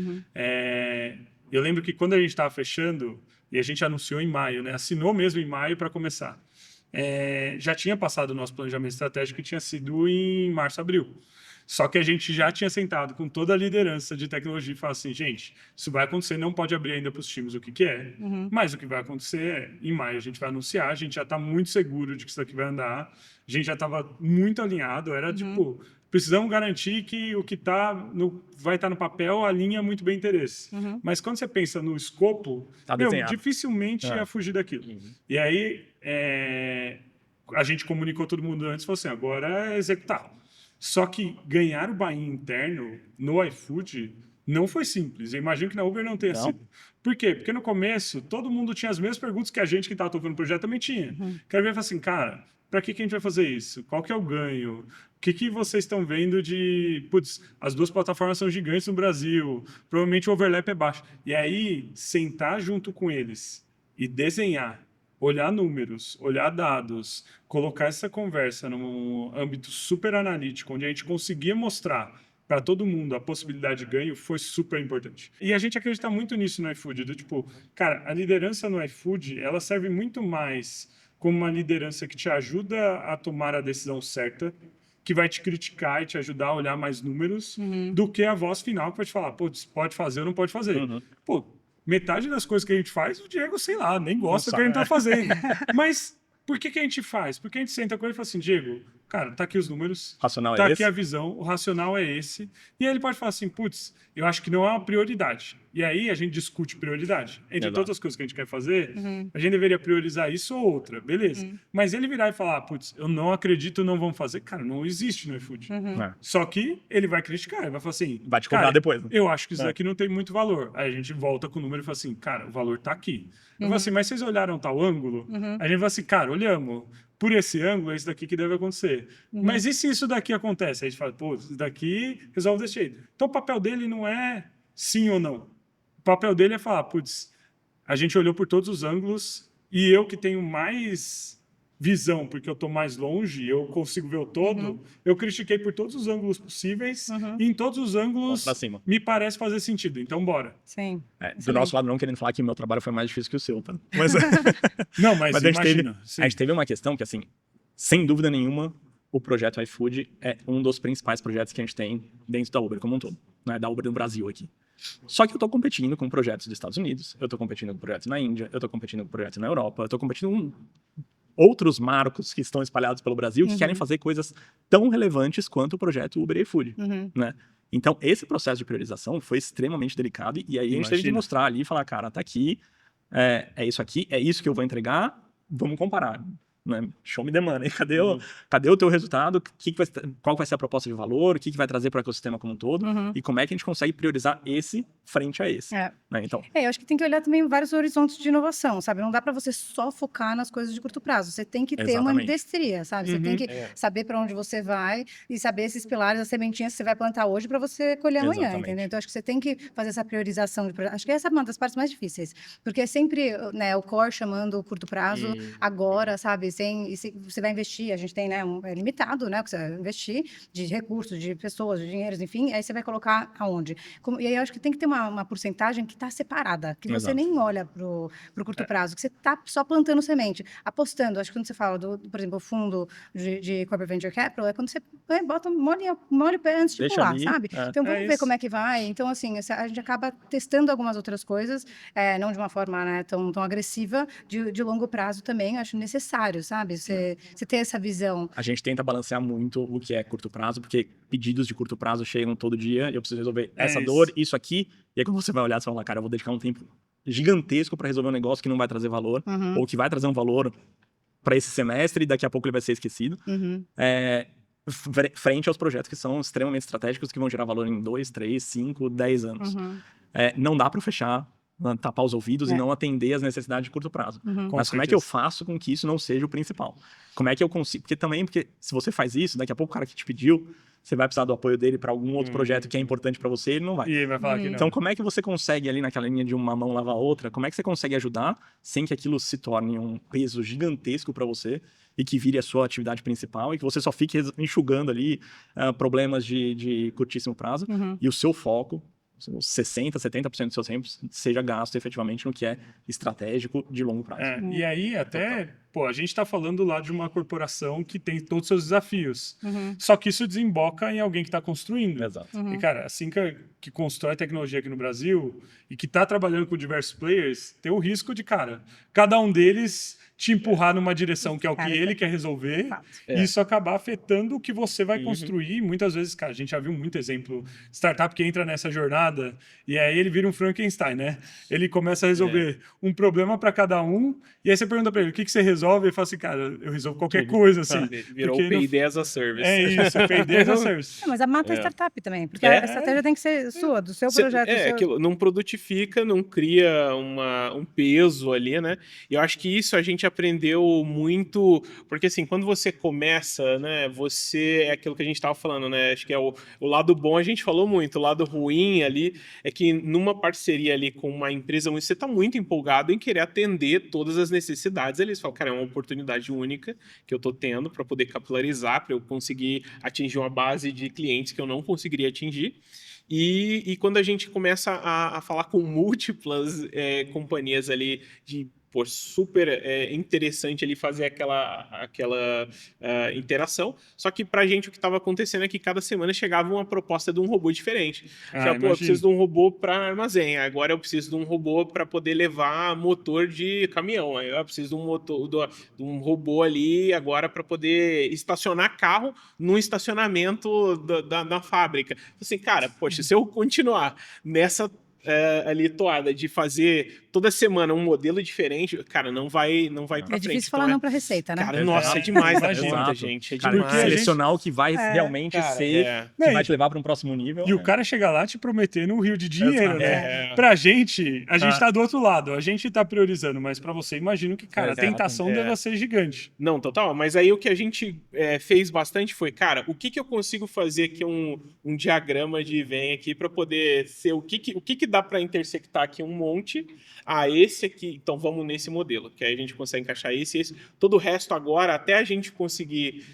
Eu lembro que quando a gente estava fechando, e a gente anunciou em maio, né, assinou mesmo em maio para começar, já tinha passado o nosso planejamento estratégico, que tinha sido em março, abril. Só que a gente já tinha sentado com toda a liderança de tecnologia e falado assim, gente, isso vai acontecer, não pode abrir ainda para os times o que é, mas o que vai acontecer é, em maio a gente vai anunciar, a gente já está muito seguro de que isso daqui vai andar, a gente já estava muito alinhado, era tipo, precisamos garantir que o que vai estar no papel alinha muito bem interesse. Mas quando você pensa no escopo, dificilmente ia fugir daquilo. E aí, a gente comunicou todo mundo antes, falou assim, agora é executar. Só que ganhar o buy-in interno no iFood não foi simples. Eu imagino que na Uber não tenha Não. sido. Por quê? Porque no começo, todo mundo tinha as mesmas perguntas que a gente que estava tocando o projeto também tinha. Quero ver e falar assim, cara, para que a gente vai fazer isso? Qual que é o ganho? O que vocês estão vendo de... Putz, as duas plataformas são gigantes no Brasil, provavelmente o overlap é baixo. E aí, sentar junto com eles e desenhar, olhar números, olhar dados, colocar essa conversa num âmbito super analítico, onde a gente conseguia mostrar para todo mundo a possibilidade de ganho, foi super importante. E a gente acredita muito nisso no iFood, do tipo, cara, a liderança no iFood, ela serve muito mais como uma liderança que te ajuda a tomar a decisão certa, que vai te criticar e te ajudar a olhar mais números, do que a voz final que vai te falar, pô, pode fazer ou não pode fazer. Pô, metade das coisas que a gente faz, o Diego, sei lá, nem gosta do que a gente tá fazendo. Mas por que a gente faz? Porque a gente senta com ele e fala assim, Diego, cara, tá aqui os números, Racional tá é aqui esse? a visão, o racional é esse. E aí ele pode falar assim, putz, eu acho que não é uma prioridade. E aí a gente discute prioridade. Entre Exato. todas as coisas que a gente quer fazer, a gente deveria priorizar isso ou outra, beleza. Mas ele virar e falar, putz, eu não acredito, não vamos fazer, cara, não existe no iFood. É. Só que ele vai criticar, ele vai falar assim... Vai te cobrar cara, depois, né? Eu acho que isso É. daqui não tem muito valor. Aí a gente volta com o número e fala assim, cara, o valor tá aqui. Eu falo assim, mas vocês olharam tal ângulo? A gente fala assim, cara, olhamos. Por esse ângulo, é isso daqui que deve acontecer. Mas e se isso daqui acontece? Aí a gente fala, pô, isso daqui resolve desse jeito. Então o papel dele não é sim ou não. O papel dele é falar, putz, a gente olhou por todos os ângulos e eu que tenho mais visão, porque eu estou mais longe, eu consigo ver o todo, eu critiquei por todos os ângulos possíveis e em todos os ângulos Vamos pra cima. me parece fazer sentido. Então, bora. Sim. Do nosso lado, não querendo falar que meu trabalho foi mais difícil que o seu, tá? Mas, Não, mas mas a imagina. sim. gente teve uma questão que, assim, sem dúvida nenhuma, o projeto iFood é um dos principais projetos que a gente tem dentro da Uber como um todo, né? Da Uber no Brasil aqui. Só que eu estou competindo com projetos dos Estados Unidos, eu estou competindo com projetos na Índia, eu estou competindo com projetos na Europa, eu estou competindo com outros marcos que estão espalhados pelo Brasil que querem fazer coisas tão relevantes quanto o projeto Uber e iFood, né? Então, esse processo de priorização foi extremamente delicado e aí a gente teve de mostrar ali e falar, cara, tá aqui, é isso aqui, é isso que eu vou entregar, vamos comparar. Né? Show me the money. Cadê o teu resultado? Qual vai ser a proposta de valor? O que vai trazer para o ecossistema como um todo? E como é que a gente consegue priorizar esse frente a esse? É. Né? Então, Eu acho que tem que olhar também vários horizontes de inovação, sabe? Não dá para você só focar nas coisas de curto prazo. Você tem que ter uma Exatamente. mestria, sabe? Você tem que saber para onde você vai e saber esses pilares, as sementinhas que você vai plantar hoje para você colher amanhã, Exatamente. entendeu? Então, acho que você tem que fazer essa priorização. Acho que essa é uma das partes mais difíceis, porque é sempre, né, o core chamando o curto prazo agora, sabe? Você vai investir, a gente tem, né, é limitado, né, o que você vai investir de recursos, de pessoas, de dinheiros, enfim, aí você vai colocar aonde? E aí eu acho que tem que ter uma porcentagem que está separada, que você Exato. nem olha pro curto prazo, que você está só plantando semente, apostando. Acho que quando você fala por exemplo, o fundo de Corporate Venture Capital, é quando você bota, molha o pé antes de Deixa pular, ali, sabe? é. Então É vamos ver isso. como é que vai. Então, assim, a gente acaba testando algumas outras coisas, não de uma forma, né, tão agressiva, de longo prazo também, eu acho necessário, sabe? Você ter essa visão. a gente tenta balancear muito o que é curto prazo, porque pedidos de curto prazo chegam todo dia e eu preciso resolver essa isso. dor, isso aqui. E aí quando você vai olhar, você vai falar, cara, eu vou dedicar um tempo gigantesco para resolver um negócio que não vai trazer valor, ou que vai trazer um valor para esse semestre e daqui a pouco ele vai ser esquecido. Frente aos projetos que são extremamente estratégicos, que vão gerar valor em 2, 3, 5, 10 anos. Não dá para fechar, tapar os ouvidos e não atender as necessidades de curto prazo. Mas como é que eu faço com que isso não seja o principal? Como é que eu consigo? Porque se você faz isso, daqui a pouco o cara que te pediu, você vai precisar do apoio dele para algum outro projeto que é importante para você, ele não vai. E ele vai falar que não. Então, como é que você consegue ali naquela linha de uma mão lavar a outra, como é que você consegue ajudar sem que aquilo se torne um peso gigantesco para você e que vire a sua atividade principal e que você só fique enxugando ali problemas de curtíssimo prazo e o seu foco, 60%, 70% do seu tempo seja gasto efetivamente no que é estratégico de longo prazo. E aí até, a gente está falando lá de uma corporação que tem todos os seus desafios. Só que isso desemboca em alguém que está construindo. Exato. E, cara, assim que constrói tecnologia aqui no Brasil e que está trabalhando com diversos players, tem o risco de, cara, cada um deles te empurrar numa direção que é o que ele quer resolver e isso acabar afetando o que você vai construir. Muitas vezes, cara, a gente já viu muito exemplo de startup que entra nessa jornada e aí ele vira um Frankenstein, né? Ele começa a resolver um problema para cada um e aí você pergunta para ele, o que você resolve? resolve, ele fala assim, cara, eu resolvo qualquer coisa, assim. Virou porque no- P&D as a service. É isso, P&D as a service. Mas a mata a É. startup também, porque É. a estratégia tem que ser sua, do seu Cê- projeto. do seu... aquilo, não produtifica, não cria um peso ali, né? E eu acho que isso a gente aprendeu muito, porque assim, quando você começa, né, você, é aquilo que a gente estava falando, né, acho que é o lado bom a gente falou muito, o lado ruim ali é que numa parceria ali com uma empresa, você está muito empolgado em querer atender todas as necessidades, eles falam, cara, é uma oportunidade única que eu estou tendo para poder capilarizar, para eu conseguir atingir uma base de clientes que eu não conseguiria atingir. E quando a gente começa a falar com múltiplas companhias ali pô, super interessante ali fazer aquela interação. Só que pra gente o que estava acontecendo é que cada semana chegava uma proposta de um robô diferente. Ah, Já, pô, eu imagino. preciso de um robô para armazém, agora eu preciso de um robô para poder levar motor de caminhão, aí eu preciso de um motor, de um robô ali agora para poder estacionar carro num estacionamento da fábrica. Assim, cara, poxa, se eu continuar nessa ali toada de fazer toda semana um modelo diferente, cara, não vai pra frente. É difícil Então, falar não pra receita, né? cara, nossa, é demais da Imagina. conta, Exato. gente. É Cara, demais. porque a gente- selecionar o que vai realmente Cara, ser, que Não, vai e- te levar para um próximo nível. E o cara chega lá te prometendo um rio de dinheiro, Exato. né? Pra gente, a gente Ah. tá do outro lado, a gente tá priorizando, mas pra você, imagino que, cara, a Exato. tentação deve ser gigante. Não, total. Mas aí o que a gente fez bastante foi, cara, o que eu consigo fazer aqui um diagrama de Venn aqui para poder ser o que dá para intersectar aqui um monte. Ah, esse aqui, então vamos nesse modelo, que aí a gente consegue encaixar esse e esse. Todo o resto agora, até a gente conseguir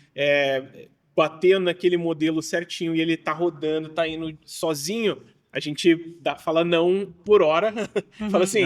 bater naquele modelo certinho e ele tá rodando, tá indo sozinho, a gente fala não por hora. Fala assim,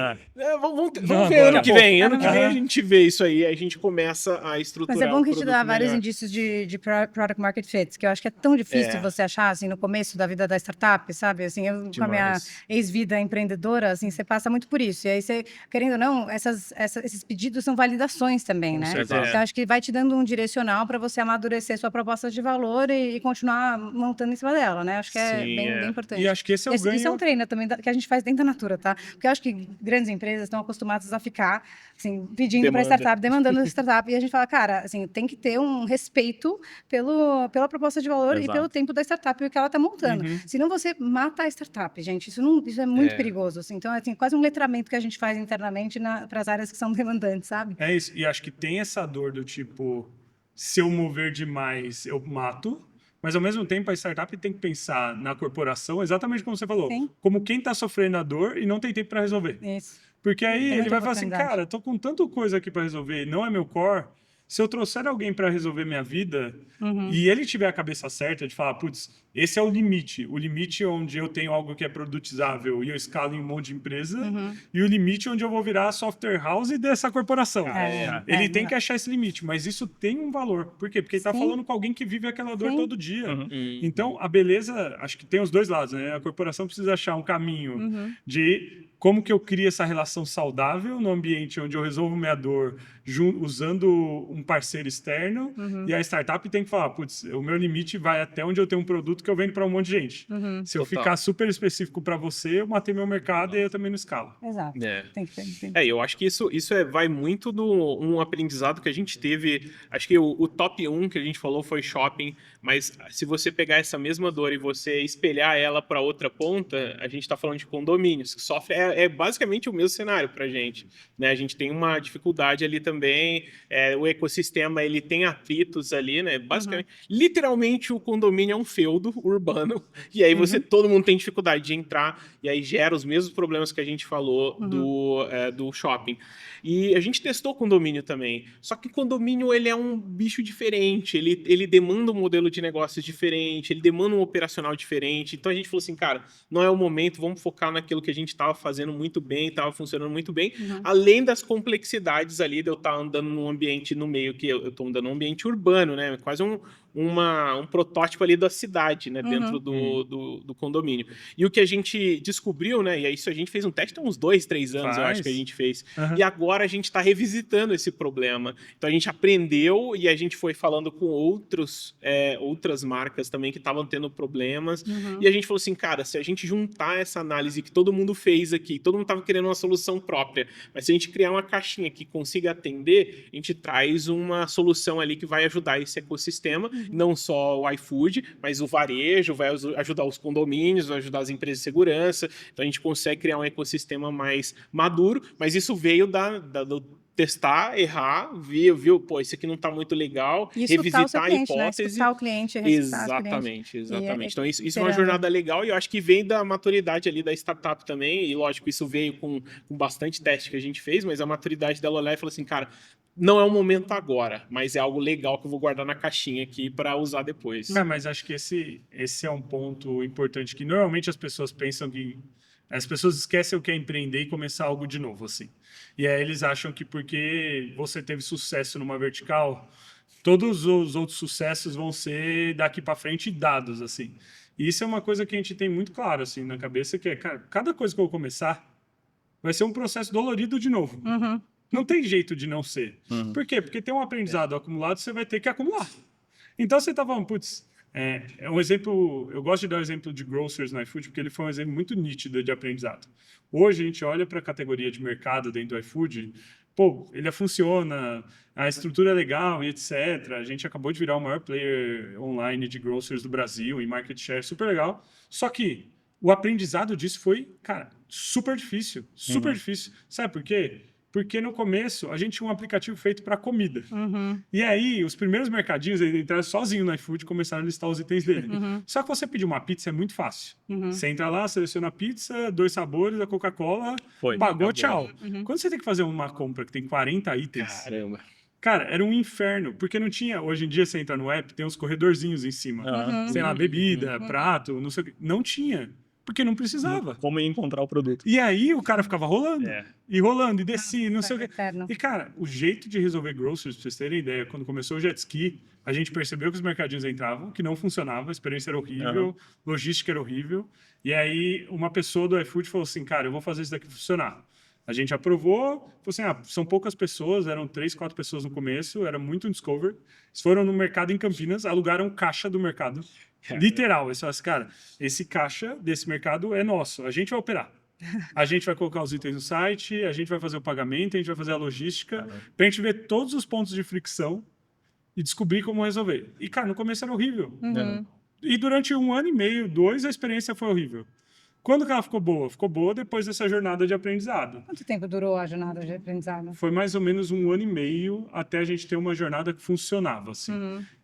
vamos Não, ver ano agora. que vem. Ano Aham. que vem a gente vê isso aí, a gente começa a estruturar. Mas é bom o que te produto dá vários melhor. indícios de product market fit, que eu acho que é tão difícil você achar, assim, no começo da vida da startup, sabe? Assim, eu com a minha Demais. ex-vida empreendedora, assim, você passa muito por isso. E aí você, querendo ou não, esses pedidos são validações também, né? certeza. Então, acho que vai te dando um direcional para você amadurecer sua proposta de valor e continuar montando em cima dela, né? Acho que é Sim, bem, é. bem importante. E acho que esse é o ganho. Isso é um treino também que a gente faz dentro da Natura, tá? Porque eu acho que grandes empresas estão acostumadas a ficar, assim, pedindo para Demanda. startup, demandando startup, e a gente fala, cara, assim, tem que ter um respeito pela proposta de valor e Exato. pelo tempo da startup e o que ela está montando. Senão você mata a startup, gente. Isso é muito perigoso. Assim. Então, assim, quase um letramento que a gente faz internamente para as áreas que são demandantes, sabe? É isso, e acho que tem essa dor do tipo, se eu mover demais, eu mato. Mas ao mesmo tempo a startup tem que pensar na corporação, exatamente como você falou, Sim. como quem está sofrendo a dor e não tem tempo para resolver. Isso. Porque aí Tem ele muita vai falar assim, oportunidade. cara, tô com tanta coisa aqui para resolver, não é meu core. Se eu trouxer alguém para resolver minha vida e ele tiver a cabeça certa de falar, putz, esse é o limite onde eu tenho algo que é produtizável e eu escalo em um monte de empresa, e o limite onde eu vou virar a software house dessa corporação. Ele tem que achar esse limite, mas isso tem um valor. Por quê? Porque ele está Sim. falando com alguém que vive aquela dor Sim. todo dia. Então, a beleza, acho que tem os dois lados, né? A corporação precisa achar um caminho de como que eu crio essa relação saudável no ambiente onde eu resolvo minha dor usando um parceiro externo, e a startup tem que falar, putz, o meu limite vai até onde eu tenho um produto que eu vendo para um monte de gente. Se eu Total. ficar super específico para você, eu matei meu mercado e eu também não escalo. Exato. É. Tem que ter. Eu acho que isso vai muito um aprendizado que a gente teve. Acho que o top 1 que a gente falou foi shopping, mas se você pegar essa mesma dor e você espelhar ela para outra ponta, a gente está falando de condomínios, que sofre, é basicamente o mesmo cenário para a gente. Né? A gente tem uma dificuldade ali também, o ecossistema ele tem atritos ali, né? Basicamente, literalmente o condomínio é um feudo urbano, e aí todo mundo tem dificuldade de entrar, e aí gera os mesmos problemas que a gente falou do shopping. E a gente testou condomínio também, só que condomínio ele é um bicho diferente, ele demanda um modelo de negócios diferente, ele demanda um operacional diferente, então a gente falou assim, cara, não é o momento, vamos focar naquilo que a gente estava fazendo muito bem, estava funcionando muito bem, além das complexidades ali de eu estar andando num ambiente no meio, que eu estou andando num ambiente urbano, né, quase um protótipo ali da cidade, né, dentro do condomínio. E o que a gente descobriu, né, e é isso a gente fez um teste há uns 2, 3 anos, eu acho que a gente fez. E agora a gente está revisitando esse problema. Então a gente aprendeu e a gente foi falando com outras marcas também que estavam tendo problemas. E a gente falou assim, cara, se a gente juntar essa análise que todo mundo fez aqui, todo mundo estava querendo uma solução própria, mas se a gente criar uma caixinha que consiga atender, a gente traz uma solução ali que vai ajudar esse ecossistema, não só o iFood, mas o varejo, vai ajudar os condomínios, vai ajudar as empresas de segurança. Então a gente consegue criar um ecossistema mais maduro, mas isso veio do testar, errar, viu, pô, isso aqui não tá muito legal, E escutar revisitar a hipótese. Né? Escutar o cliente, revisitar Exatamente. E Então isso é uma jornada legal e eu acho que vem da maturidade ali da startup também, e lógico, isso veio com bastante teste que a gente fez, mas a maturidade dela olhar e falar assim, cara, não é o momento agora, mas é algo legal que eu vou guardar na caixinha aqui para usar depois. Mas acho que esse é um ponto importante, que normalmente as pessoas pensam que... As pessoas esquecem o que é empreender e começar algo de novo, assim. E aí eles acham que porque você teve sucesso numa vertical, todos os outros sucessos vão ser daqui para frente dados, assim. E isso é uma coisa que a gente tem muito claro, assim, na cabeça, que é, cara, cada coisa que eu vou começar vai ser um processo dolorido de novo. Não tem jeito de não ser. Por quê? Porque tem um aprendizado acumulado, você vai ter que acumular. Então você tá falando, putz, é um exemplo, eu gosto de dar o exemplo de grocers no iFood, porque ele foi um exemplo muito nítido de aprendizado. Hoje a gente olha para a categoria de mercado dentro do iFood, pô, ele funciona, a estrutura é legal e etc. A gente acabou de virar o maior player online de grocers do Brasil, em market share, super legal. Só que o aprendizado disso foi, cara, super difícil, super difícil. Sabe por quê? Porque no começo a gente tinha um aplicativo feito para comida. E aí, os primeiros mercadinhos, eles entraram sozinho no iFood e começaram a listar os itens dele. Só que você pedir uma pizza é muito fácil. Você entra lá, seleciona a pizza, 2 sabores, a Coca-Cola, pagou, tchau. Quando você tem que fazer uma compra que tem 40 itens... Caramba. Cara, era um inferno, porque não tinha... Hoje em dia, você entra no app, tem uns corredorzinhos em cima. Sei lá, bebida, prato, não sei o quê. Não tinha. Porque não precisava. Como encontrar o produto. E aí o cara ficava rolando. E rolando, e descia, não sei o quê. Eterno. E, cara, o jeito de resolver grocers, pra vocês terem ideia, quando começou o jet ski, a gente percebeu que os mercadinhos entravam, que não funcionava, a experiência era horrível, logística era horrível. E aí uma pessoa do iFood falou assim, cara, eu vou fazer isso daqui funcionar. A gente aprovou, falou assim, são poucas pessoas, eram 3, 4 pessoas no começo, era muito um discover. Eles foram no mercado em Campinas, alugaram caixa do mercado. Literal, eles falaram assim, cara, esse caixa desse mercado é nosso, a gente vai operar. A gente vai colocar os itens no site, a gente vai fazer o pagamento, a gente vai fazer a logística, pra gente ver todos os pontos de fricção e descobrir como resolver. E, cara, no começo era horrível. E durante 1 ano e meio, 2, a experiência foi horrível. Quando que ela ficou boa? Ficou boa depois dessa jornada de aprendizado. Quanto tempo durou a jornada de aprendizado? Foi mais ou menos 1 ano e meio até a gente ter uma jornada que funcionava, assim.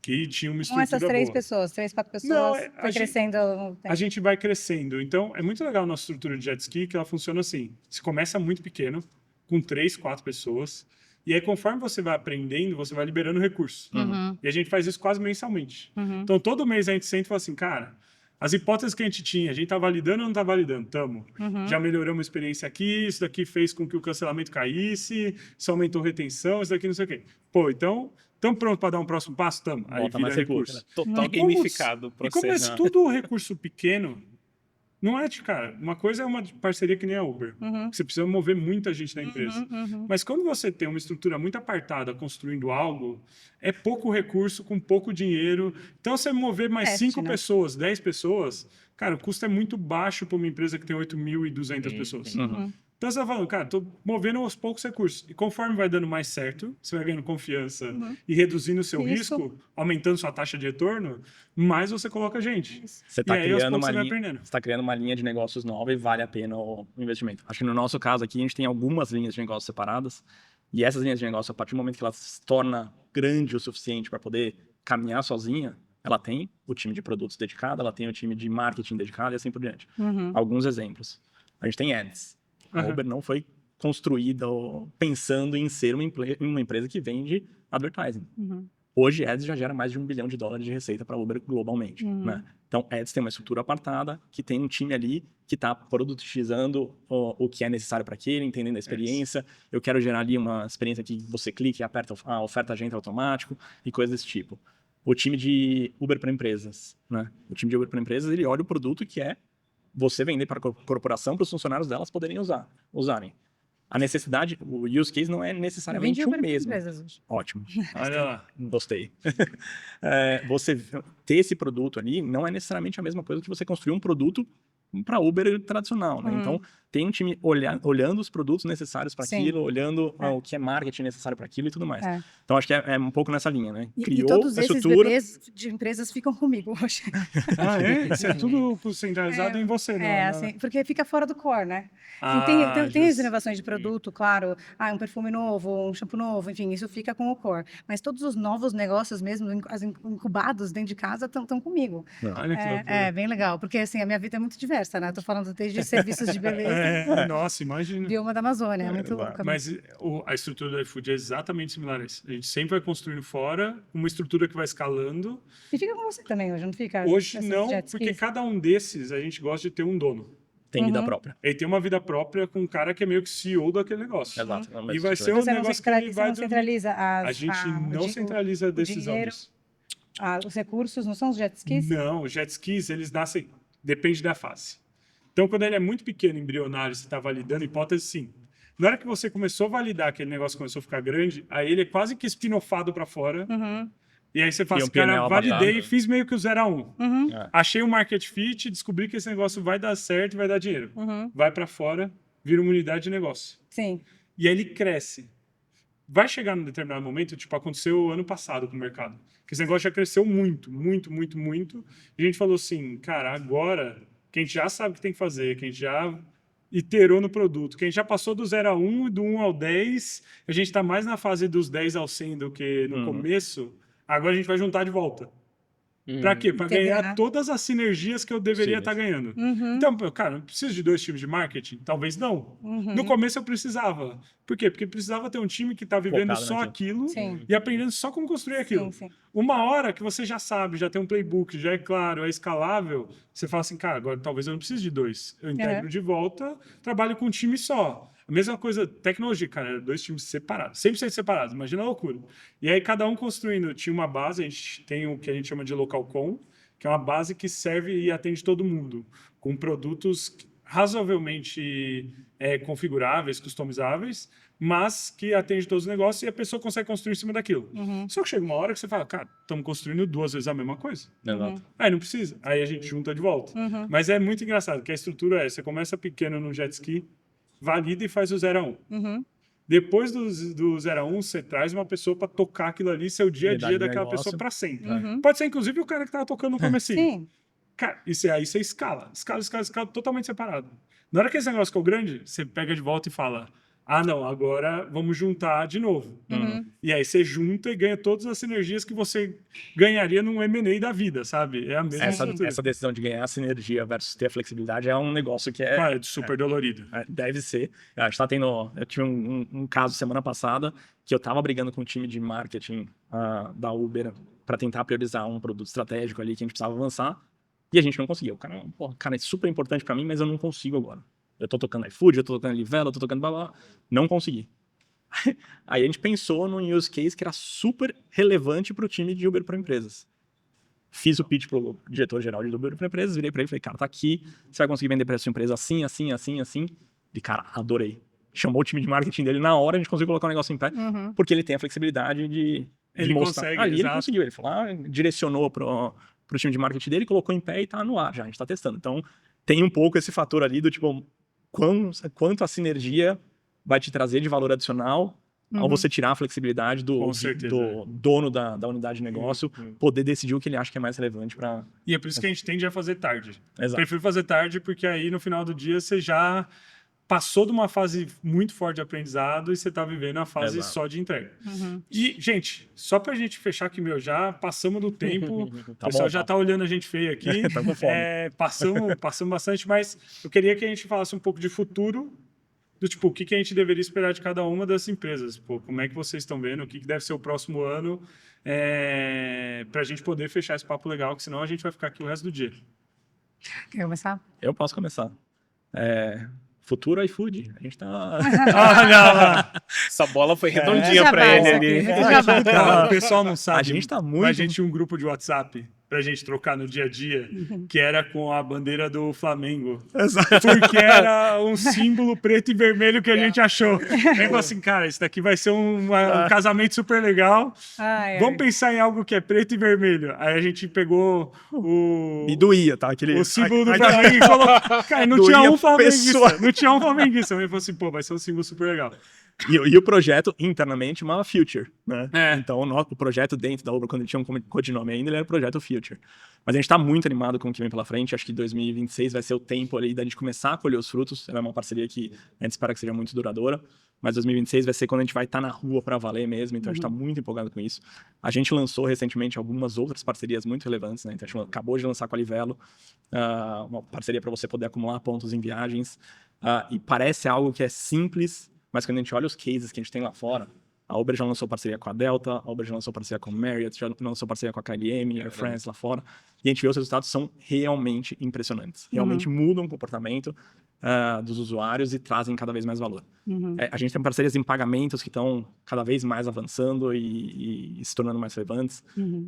Que tinha uma estrutura Com essas 3 boa. pessoas, 3, 4 pessoas, Não, foi crescendo ao tempo. A gente vai crescendo. Então, é muito legal a nossa estrutura de jet ski, que ela funciona assim. Você começa muito pequeno, com 3, 4 pessoas. E aí, conforme você vai aprendendo, você vai liberando recursos. E a gente faz isso quase mensalmente. Então, todo mês a gente senta e fala assim, cara... As hipóteses que a gente tinha, a gente tá validando ou não tá validando? Tamo. Já melhoramos a experiência aqui, isso daqui fez com que o cancelamento caísse, isso aumentou a retenção, isso daqui não sei o quê. Pô, então, estamos prontos para dar um próximo passo? Tamo. Aí Volta vira mais recurso. Total gamificado o E como processo. é tudo recurso pequeno, não é, cara, uma coisa é uma parceria que nem a Uber. Você precisa mover muita gente na empresa. Mas quando você tem uma estrutura muito apartada construindo algo, é pouco recurso com pouco dinheiro. Então, você mover mais 5 pessoas, 10 pessoas, cara, o custo é muito baixo para uma empresa que tem 8.200 pessoas. Então, você está falando, cara, estou movendo aos poucos recursos. E conforme vai dando mais certo, você vai ganhando confiança e reduzindo o seu risco, aumentando sua taxa de retorno, mais você coloca gente. Você está criando criando uma linha de negócios nova e vale a pena o investimento. Acho que no nosso caso aqui, a gente tem algumas linhas de negócios separadas. E essas linhas de negócio, a partir do momento que ela se torna grande o suficiente para poder caminhar sozinha, ela tem o time de produtos dedicado, ela tem o time de marketing dedicado e assim por diante. Alguns exemplos. A gente tem ads. A Uber não foi construída pensando em ser uma empresa que vende advertising. Hoje, ads já gera mais de $1 bilhão de receita para a Uber globalmente. Né? Então, ads tem uma estrutura apartada, que tem um time ali que está produtizando o que é necessário para aquele, entendendo a experiência. Eu quero gerar ali uma experiência que você clica e aperta, a oferta já entra automático e coisas desse tipo. o time de Uber para empresas, né? O time de Uber para empresas, ele olha o produto que é você vender para a corporação, para os funcionários delas poderem usarem. A necessidade, o use case não é necessariamente o mesmo. Ótimo. Olha lá. Gostei. Você ter esse produto ali não é necessariamente a mesma coisa que você construir um produto para Uber tradicional, né? Então, tem um time olhando os produtos necessários para aquilo, olhando o que é marketing necessário para aquilo e tudo mais. Então, acho que é um pouco nessa linha, né? E todos esses bebês de empresas ficam comigo hoje. Ah, é? Isso é tudo centralizado em você, né? Assim, porque fica fora do core, né? Ah, tem as inovações de produto, claro, um perfume novo, um shampoo novo, enfim, isso fica com o core. Mas todos os novos negócios mesmo, incubados dentro de casa, estão comigo. Olha que loucura. É bem legal, porque assim, a minha vida é muito diversa, né? Tô falando desde serviços de beleza, Nossa, imagina. bioma da Amazônia, é muito louca. Mas a estrutura do iFood é exatamente similar a isso. A gente sempre vai construindo fora uma estrutura que vai escalando. E fica com você também hoje, não fica? Hoje não, porque cada um desses a gente gosta de ter um dono. Tem vida própria. Ele tem uma vida própria com um cara que é meio que CEO daquele negócio. Exato. E vai ser um negócio que ele vai... Você não centraliza A gente não centraliza a decisão disso. Os recursos, não são os jet skis? Não, os jet skis, eles nascem... Depende da fase. Então, quando ele é muito pequeno, embrionário, você está validando hipótese, sim. Na hora que você começou a validar, aquele negócio começou a ficar grande, aí ele é quase que espinofado para fora. E aí você fala assim, cara, validei e fiz meio que o 0 a 1. Achei um market fit, descobri que esse negócio vai dar certo e vai dar dinheiro. Vai para fora, vira uma unidade de negócio. Sim. E aí ele cresce. Vai chegar num determinado momento, tipo, aconteceu ano passado com o mercado. Que esse negócio já cresceu muito, muito, muito, muito. E a gente falou assim, cara, agora que a gente já sabe o que tem que fazer, que a gente já iterou no produto, que a gente já passou do 0 a 1, do 1 ao 10, a gente está mais na fase dos 10 ao 100 do que no começo, agora a gente vai juntar de volta. Para quê? Para ganhar todas as sinergias que eu deveria estar ganhando. Então, cara, não preciso de 2 times de marketing? Talvez não. No começo eu precisava. Por quê? Porque precisava ter um time que está vivendo focado só aquilo Sim. e aprendendo só como construir aquilo. Sim. Uma hora que você já sabe, já tem um playbook, já é claro, é escalável, você fala assim, cara, agora talvez eu não precise de 2. Eu integro de volta, trabalho com um time só. A mesma coisa, tecnologia, cara, 2 times separados, 100% separados, imagina a loucura. E aí cada um construindo, tinha uma base, a gente tem o que a gente chama de local com, que é uma base que serve e atende todo mundo, com produtos razoavelmente configuráveis, customizáveis, mas que atende todos os negócios e a pessoa consegue construir em cima daquilo. Só que chega uma hora que você fala, cara, estamos construindo 2 vezes a mesma coisa. Exato. Aí não precisa, aí a gente junta de volta. Mas é muito engraçado, que a estrutura você começa pequeno no jet ski, valida e faz o 0 a 1. Depois do 0 a 1, você traz uma pessoa para tocar aquilo ali, seu dia a dia daquela pessoa para sempre. Pode ser, inclusive, o cara que estava tocando no comecinho. Sim. Cara, aí você escala, totalmente separado. Na hora que esse negócio ficou grande, você pega de volta e fala, ah, não, agora vamos juntar de novo. E aí você junta e ganha todas as sinergias que você ganharia num M&A da vida, sabe? É a mesma estrutura. Essa decisão de ganhar a sinergia versus ter a flexibilidade é um negócio que é super dolorido. Deve ser. A gente tá tendo... Eu tive um caso semana passada que eu tava brigando com o time de marketing da Uber para tentar priorizar um produto estratégico ali que a gente precisava avançar e a gente não conseguiu. Cara, é super importante para mim, mas eu não consigo agora. Eu tô tocando iFood, eu tô tocando Livelo, eu tô tocando blá blá. Não consegui. Aí a gente pensou num use case que era super relevante pro time de Uber para empresas. Fiz o pitch pro diretor-geral de Uber para empresas, virei para ele e falei, cara, tá aqui, você vai conseguir vender para sua empresa assim, assim, assim, assim. E, cara, adorei. Chamou o time de marketing dele na hora, a gente conseguiu colocar o negócio em pé, porque ele tem a flexibilidade de mostrar. Consegue, ali exato. ele conseguiu, ele falou, direcionou pro time de marketing dele, colocou em pé e tá no ar já, a gente tá testando. Então, tem um pouco esse fator ali do tipo, quanto a sinergia vai te trazer de valor adicional ao você tirar a flexibilidade do dono da unidade de negócio, poder decidir o que ele acha que é mais relevante para... E é por isso que a gente tende a fazer tarde. Exato. Prefiro fazer tarde porque aí no final do dia você já passou de uma fase muito forte de aprendizado e você está vivendo a fase só de entrega. E, gente, só para a gente fechar aqui, já passamos do tempo, o pessoal já está olhando a gente feio aqui. Tá com fome. Passamos bastante, mas eu queria que a gente falasse um pouco de futuro, do tipo, o que a gente deveria esperar de cada uma das empresas. Pô, como é que vocês estão vendo? O que deve ser o próximo ano para a gente poder fechar esse papo legal, que senão a gente vai ficar aqui o resto do dia. Quer começar? Eu posso começar. Futuro iFood. A gente tá... Olha lá. Essa bola foi redondinha Já pra vai, ele já ali. vai. Já vai. Cara, o pessoal não sabe. A gente tá Mas muito... a gente tinha um grupo de WhatsApp pra gente trocar no dia a dia, que era com a bandeira do Flamengo. Porque era um símbolo preto e vermelho que a gente achou. Aí falou assim, cara, isso daqui vai ser um casamento super legal. Ai, Vamos pensar em algo que é preto e vermelho. Aí a gente pegou Me doía, tá? Aquele... o símbolo do Flamengo e colocou. Cara, não tinha Doía um flamenguista. pessoa. Não tinha um flamenguista. Ele falou assim, pô, vai ser um símbolo super legal. E o projeto, internamente, chamava Future, né? É. Então, o projeto dentro da Uber, quando ele tinha um codinome ainda, ele era o projeto Future. Mas a gente tá muito animado com o que vem pela frente. Acho que 2026 vai ser o tempo ali da gente começar a colher os frutos. Ela é uma parceria que a gente espera que seja muito duradoura. Mas 2026 vai ser quando a gente vai estar na rua para valer mesmo. Então, a gente tá muito empolgado com isso. A gente lançou recentemente algumas outras parcerias muito relevantes, né? Então, a gente acabou de lançar com a Livelo, uma parceria para você poder acumular pontos em viagens. E parece algo que é simples, mas quando a gente olha os cases que a gente tem lá fora, a Uber já lançou parceria com a Delta, a Uber já lançou parceria com a Marriott, já lançou parceria com a KLM, Air France lá fora, e a gente vê os resultados são realmente impressionantes. Realmente mudam o comportamento dos usuários e trazem cada vez mais valor. A gente tem parcerias em pagamentos que estão cada vez mais avançando e se tornando mais relevantes.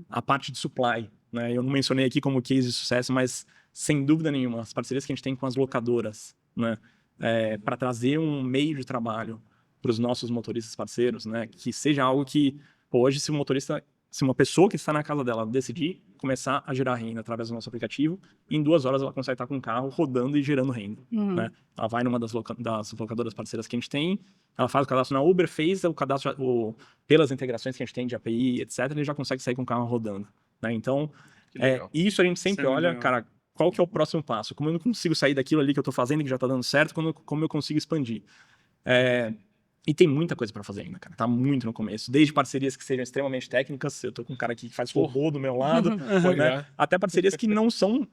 A parte de supply, né? Eu não mencionei aqui como case de sucesso, mas sem dúvida nenhuma, as parcerias que a gente tem com as locadoras, né? Para trazer um meio de trabalho para os nossos motoristas parceiros, né? Que seja algo que, pô, hoje, se uma pessoa que está na casa dela decidir começar a gerar renda através do nosso aplicativo, em 2 horas ela consegue estar com o carro rodando e gerando renda, né? Ela vai numa das locadoras parceiras que a gente tem, ela faz o cadastro na Uber, fez o cadastro pelas integrações que a gente tem de API, etc., ele já consegue sair com o carro rodando, né? Então, isso a gente sempre Isso é olha, legal. cara, qual que é o próximo passo? Como eu não consigo sair daquilo ali que eu estou fazendo e que já está dando certo, como eu consigo expandir? E tem muita coisa para fazer ainda, cara. Tá muito no começo. Desde parcerias que sejam extremamente técnicas, eu tô com um cara aqui que faz robô do meu lado, né? Até parcerias que não são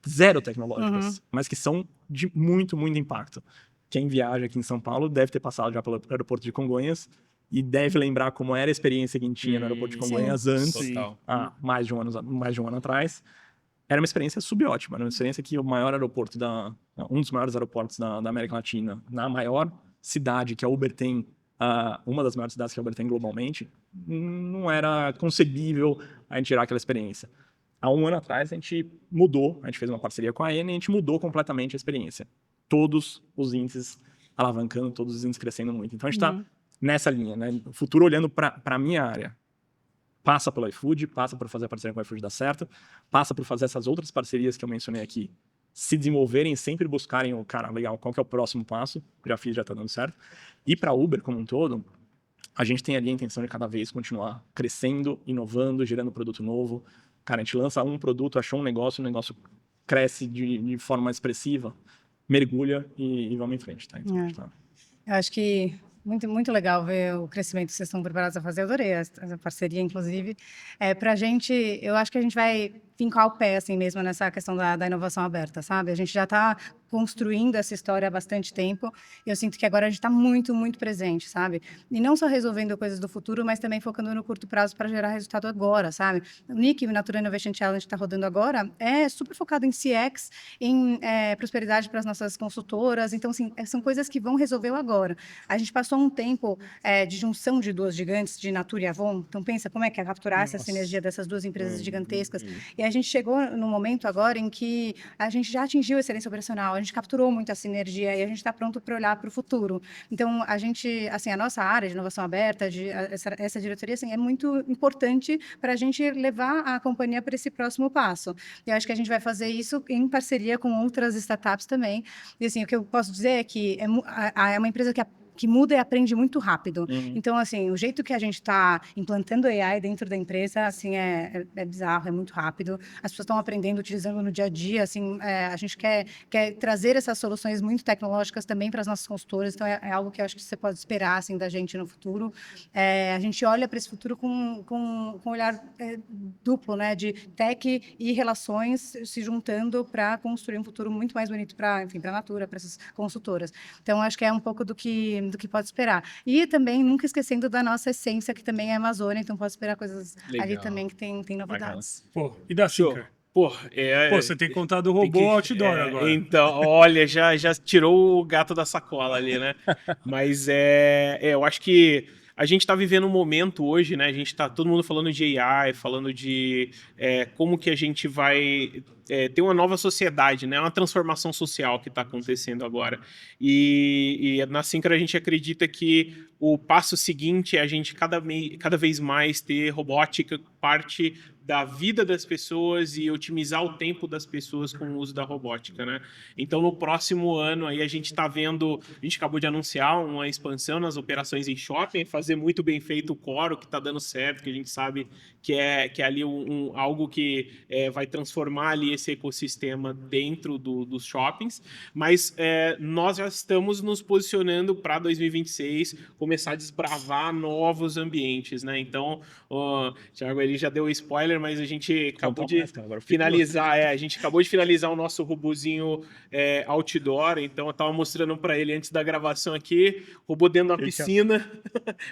zero tecnológicas, mas que são de muito, muito impacto. Quem viaja aqui em São Paulo deve ter passado já pelo aeroporto de Congonhas e deve lembrar como era a experiência que a gente tinha no aeroporto de Congonhas antes, Total. há mais de um ano atrás. Era uma experiência subótima, era uma experiência que o maior aeroporto um dos maiores aeroportos da América Latina, na maior cidade que a Uber tem, uma das maiores cidades que a Uber tem globalmente, não era concebível a gente tirar aquela experiência. Há um ano atrás a gente mudou, a gente fez uma parceria com a Eni e a gente mudou completamente a experiência. Todos os índices alavancando, todos os índices crescendo muito. Então a gente está nessa linha, né? O futuro olhando para a minha área. Passa pelo iFood, passa por fazer a parceria com o iFood dar certo, passa por fazer essas outras parcerias que eu mencionei aqui, se desenvolverem, sempre buscarem o cara, legal, qual que é o próximo passo, já tá dando certo. E para a Uber como um todo, a gente tem ali a intenção de cada vez continuar crescendo, inovando, gerando produto novo. Cara, a gente lança um produto, achou um negócio, o negócio cresce de forma expressiva, mergulha e vamos em frente, tá? Então, Eu acho que muito legal ver o crescimento que vocês estão preparados a fazer. Eu adorei essa parceria, inclusive. Para a gente, eu acho que a gente vai fincar o pé assim mesmo nessa questão da inovação aberta, sabe? A gente já está construindo essa história há bastante tempo e eu sinto que agora a gente está muito presente, sabe? E não só resolvendo coisas do futuro, mas também focando no curto prazo para gerar resultado agora, sabe? O NIC, o Natura Innovation Challenge, está rodando agora, é super focado em CX, em prosperidade para as nossas consultoras. Então, assim, são coisas que vão resolver o agora. A gente passou um tempo de junção de 2 gigantes, de Natura e Avon. Então, pensa como é que é capturar essa sinergia dessas 2 empresas gigantescas. E a gente chegou num momento agora em que a gente já atingiu a excelência operacional, a gente capturou muita sinergia e a gente está pronto para olhar para o futuro. Então, a gente, assim, a nossa área de inovação aberta, essa diretoria, assim, é muito importante para a gente levar a companhia para esse próximo passo. E eu acho que a gente vai fazer isso em parceria com outras startups também. E, assim, o que eu posso dizer é que é uma empresa que muda e aprende muito rápido. Então, assim, o jeito que a gente está implantando AI dentro da empresa, assim, é bizarro, é muito rápido. As pessoas estão aprendendo, utilizando no dia a dia, assim, a gente quer trazer essas soluções muito tecnológicas também para as nossas consultoras, então é algo que eu acho que você pode esperar, assim, da gente no futuro. A gente olha para esse futuro com um olhar duplo, né, de tech e relações se juntando para construir um futuro muito mais bonito para, enfim, para a Natura, para essas consultoras. Então, acho que é um pouco do que pode esperar. E também nunca esquecendo da nossa essência, que também é Amazônia, então pode esperar coisas ali também que tem novidades. Pô, e da Sinker? Pô, Pô, você tem que contar do robô outdoor agora. Então, olha, já tirou o gato da sacola ali, né? Mas eu acho que a gente está vivendo um momento hoje, né? A gente tá todo mundo falando de AI, falando de como que a gente vai ter uma nova sociedade, né? Uma transformação social que está acontecendo agora. E na Syncra a gente acredita que o passo seguinte é a gente cada vez mais ter robótica parte da vida das pessoas e otimizar o tempo das pessoas com o uso da robótica, né? Então, no próximo ano, aí a gente está vendo, a gente acabou de anunciar uma expansão nas operações em shopping, fazer muito bem feito o core, que está dando certo, que a gente sabe que é ali algo que vai transformar ali esse ecossistema dentro dos shoppings, mas nós já estamos nos posicionando para 2026 começar a desbravar novos ambientes, né? Então, o Thiago ele já deu o spoiler, mas a gente acabou de finalizar, a gente acabou de finalizar o nosso robozinho outdoor, então eu tava mostrando para ele antes da gravação aqui, robô dentro da piscina,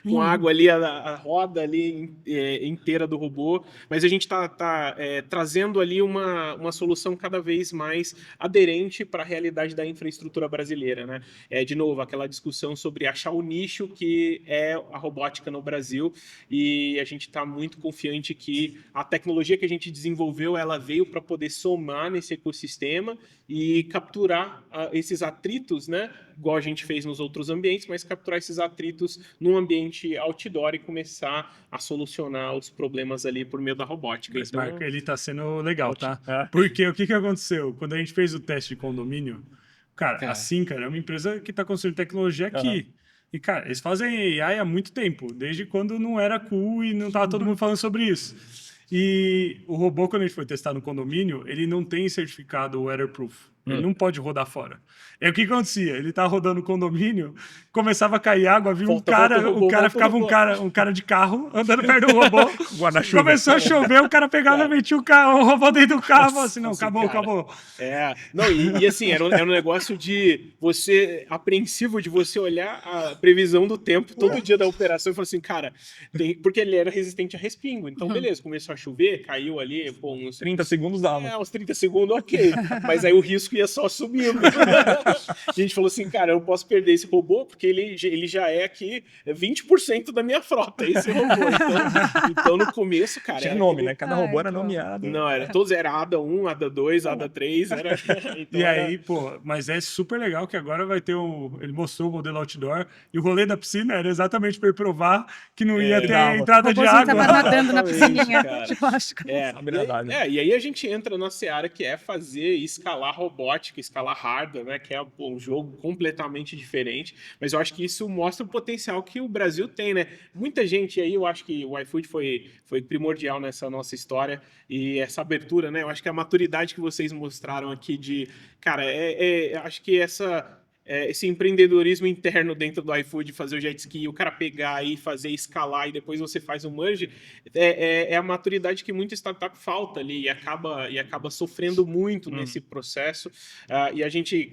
com água ali, a roda ali inteira do robô, mas a gente tá trazendo ali uma solução cada vez mais aderente para a realidade da infraestrutura brasileira, né? De novo, aquela discussão sobre achar o nicho que é a robótica no Brasil, e a gente está muito confiante que a tecnologia que a gente desenvolveu, ela veio para poder somar nesse ecossistema e capturar esses atritos, né? Igual a gente fez nos outros ambientes, mas capturar esses atritos num ambiente outdoor e começar a solucionar os problemas ali por meio da robótica. Mas, então, Marco, ele tá sendo legal, tá? É. Porque o que aconteceu? Quando a gente fez o teste de condomínio, cara, a Syncra é uma empresa que tá construindo tecnologia aqui. E, cara, eles fazem AI há muito tempo, desde quando não era cool e não tava todo mundo falando sobre isso. E o robô, quando a gente foi testar no condomínio, ele não tem certificado weatherproof. Ele não pode rodar fora. E o que acontecia? Ele tava rodando no condomínio, começava a cair água, viu um cara, um cara de carro andando perto do robô. Guarda-chuva. Começou a chover, o cara pegava e metia o robô dentro do carro, falou assim, não, acabou. Não, e assim, era um negócio de você, apreensivo de você olhar a previsão do tempo todo dia da operação e falar assim, cara, porque ele era resistente a respingo. Então, beleza, começou a chover, caiu ali, pô, uns 30 segundos dava. uns 30 segundos, ok. Mas aí o risco ia só subindo. A gente falou assim, cara, eu não posso perder esse robô, porque ele já é aqui 20% da minha frota, esse robô. Então no começo, cara... Tinha nome, né? Cada robô era nomeado. Não, todos era ADA 1, ADA 2, ADA 3, então e aí, pô, mas é super legal que agora vai ter ele mostrou o modelo outdoor e o rolê da piscina era exatamente para ele provar que não ia ter entrada de água. Tava nadando na piscininha. E aí a gente entra na seara que é fazer e escalar robótica, escalar hardware, né? Que é um jogo completamente diferente. Mas eu acho que isso mostra o potencial que o Brasil tem, né? Muita gente aí, eu acho que o iFood foi primordial nessa nossa história e essa abertura, né? Eu acho que a maturidade que vocês mostraram aqui de... Cara, acho que esse empreendedorismo interno dentro do iFood, fazer o jet ski, o cara pegar e fazer escalar e depois você faz o merge, é a maturidade que muita startup falta ali e acaba sofrendo muito nesse processo. E a gente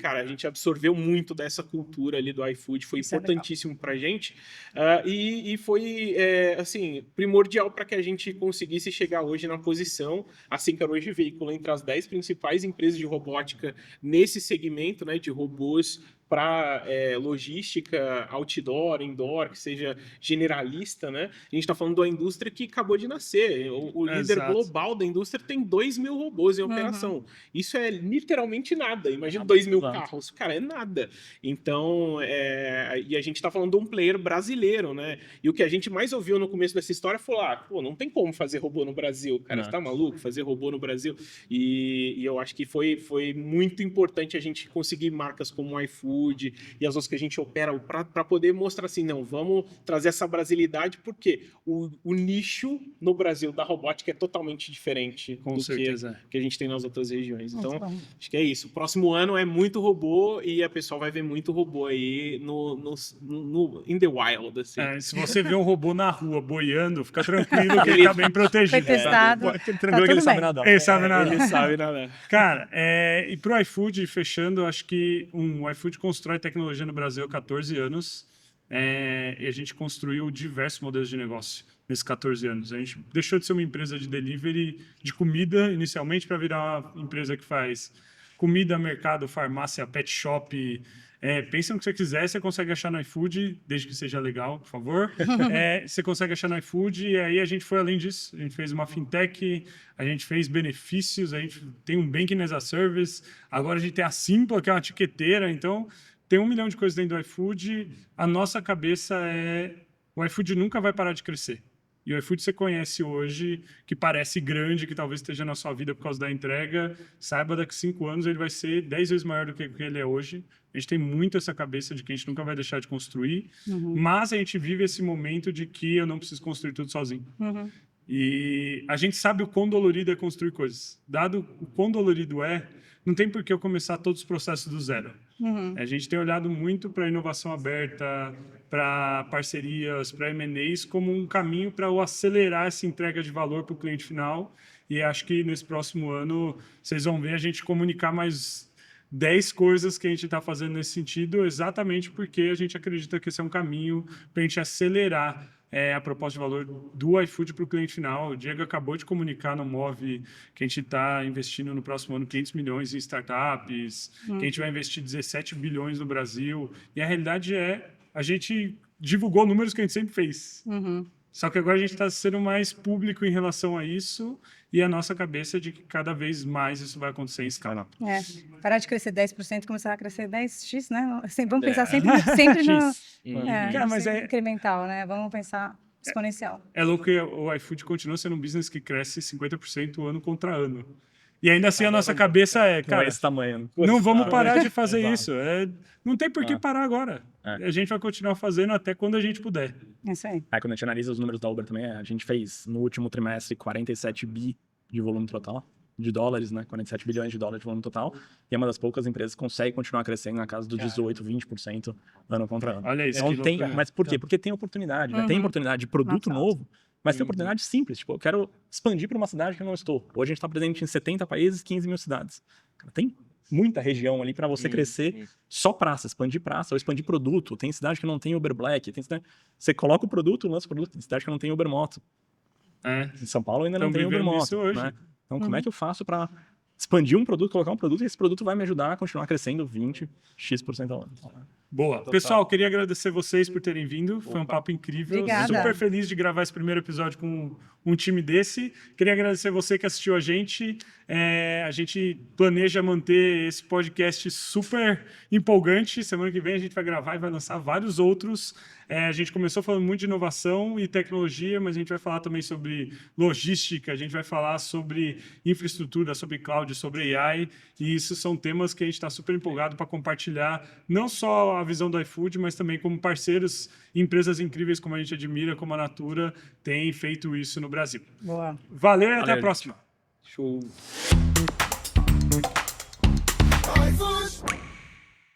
absorveu muito dessa cultura ali do iFood, foi importantíssimo pra gente e foi, assim, primordial para que a gente conseguisse chegar hoje na posição, assim que hoje veicula entre as 10 principais empresas de robótica nesse segmento, né, de robôs para logística outdoor, indoor, que seja generalista, né? A gente está falando de uma indústria que acabou de nascer. O líder global da indústria tem 2.000 robôs em operação. Isso é literalmente nada. Imagina 2.000 carros. Cara, é nada. Então, e a gente está falando de um player brasileiro, né? E o que a gente mais ouviu no começo dessa história foi pô, não tem como fazer robô no Brasil. Cara, você tá maluco? Fazer robô no Brasil? E eu acho que foi muito importante a gente conseguir marcas como o iFood e as outras que a gente opera para poder mostrar assim, não, vamos trazer essa brasilidade, porque o nicho no Brasil da robótica é totalmente diferente que a gente tem nas outras regiões. Então, acho que é isso. O próximo ano é muito robô e a pessoa vai ver muito robô aí in the wild. Assim. Se você vê um robô na rua boiando, fica tranquilo que ele tá bem protegido. Foi testado. Tranquilo que ele sabe nadar. Ele sabe nadar. Ele sabe nadar. Cara, e pro iFood, fechando, acho que o iFood constrói tecnologia no Brasil há 14 anos e a gente construiu diversos modelos de negócio nesses 14 anos. A gente deixou de ser uma empresa de delivery de comida, inicialmente, para virar uma empresa que faz comida, mercado, farmácia, pet shop. Pensa no que você quiser, você consegue achar no iFood, desde que seja legal, por favor. Você consegue achar no iFood, e aí a gente foi além disso. A gente fez uma fintech, a gente fez benefícios, a gente tem um banking as a service, agora a gente tem a Simpla, que é uma tiqueteira, então tem 1 milhão de coisas dentro do iFood. A nossa cabeça o iFood nunca vai parar de crescer. E o iFood você conhece hoje, que parece grande, que talvez esteja na sua vida por causa da entrega, saiba daqui 5 anos ele vai ser 10 vezes maior do que ele é hoje. A gente tem muito essa cabeça de que a gente nunca vai deixar de construir, mas a gente vive esse momento de que eu não preciso construir tudo sozinho. E a gente sabe o quão dolorido é construir coisas. Dado o quão dolorido não tem por que eu começar todos os processos do zero. A gente tem olhado muito para a inovação aberta, para parcerias, para M&As, como um caminho para acelerar essa entrega de valor para o cliente final. E acho que nesse próximo ano vocês vão ver a gente comunicar mais 10 coisas que a gente está fazendo nesse sentido, exatamente porque a gente acredita que esse é um caminho para a gente acelerar a proposta de valor do iFood para o cliente final. O Diego acabou de comunicar no Move que a gente está investindo no próximo ano 500 milhões em startups, que a gente vai investir 17 bilhões no Brasil. E a realidade a gente divulgou números que a gente sempre fez. Só que agora a gente está sendo mais público em relação a isso, e a nossa cabeça é de que cada vez mais isso vai acontecer em escala. Parar de crescer 10% e começar a crescer 10x, né? Assim, vamos pensar sempre no Cara, mas incremental, né? Vamos pensar exponencial. É louco que o iFood continua sendo um business que cresce 50% ano contra ano. E ainda assim a nossa cabeça cara, esse tamanho. não vamos parar de fazer isso. Não tem por que parar agora. A gente vai continuar fazendo até quando a gente puder. É isso aí. Quando a gente analisa os números da Uber também, a gente fez no último trimestre 47 bi de volume total, de dólares, né? 47 bilhões de dólares de volume total. E é uma das poucas empresas que consegue continuar crescendo na casa dos 18, 20% ano contra ano. Olha isso. Então, mas por quê? Porque tem oportunidade. Né? Tem oportunidade de produto novo, mas tem oportunidade simples. Tipo, eu quero expandir para uma cidade que eu não estou. Hoje a gente está presente em 70 países, 15 mil cidades. Tem muita região ali para você crescer só praça, expandir praça ou expandir produto. Tem cidade que não tem Uber Black. Você coloca o produto, lança o produto. Tem cidade que não tem Uber Moto. Em São Paulo ainda não tem Uber Moto. Né? Então, como é que eu faço para expandir um produto, colocar um produto, e esse produto vai me ajudar a continuar crescendo 20x% ao ano? Boa. Total. Pessoal, queria agradecer vocês por terem vindo. Foi um papo incrível. Obrigada. Super feliz de gravar esse primeiro episódio com um time desse. Queria agradecer você que assistiu a gente. A gente planeja manter esse podcast super empolgante. Semana que vem a gente vai gravar e vai lançar vários outros. A gente começou falando muito de inovação e tecnologia, mas a gente vai falar também sobre logística, a gente vai falar sobre infraestrutura, sobre cloud, sobre AI. E isso são temas que a gente está super empolgado para compartilhar, não só a visão do iFood, mas também como parceiros, empresas incríveis como a gente admira, como a Natura, tem feito isso no Brasil. Boa. Valeu e até a próxima. Show. iFood.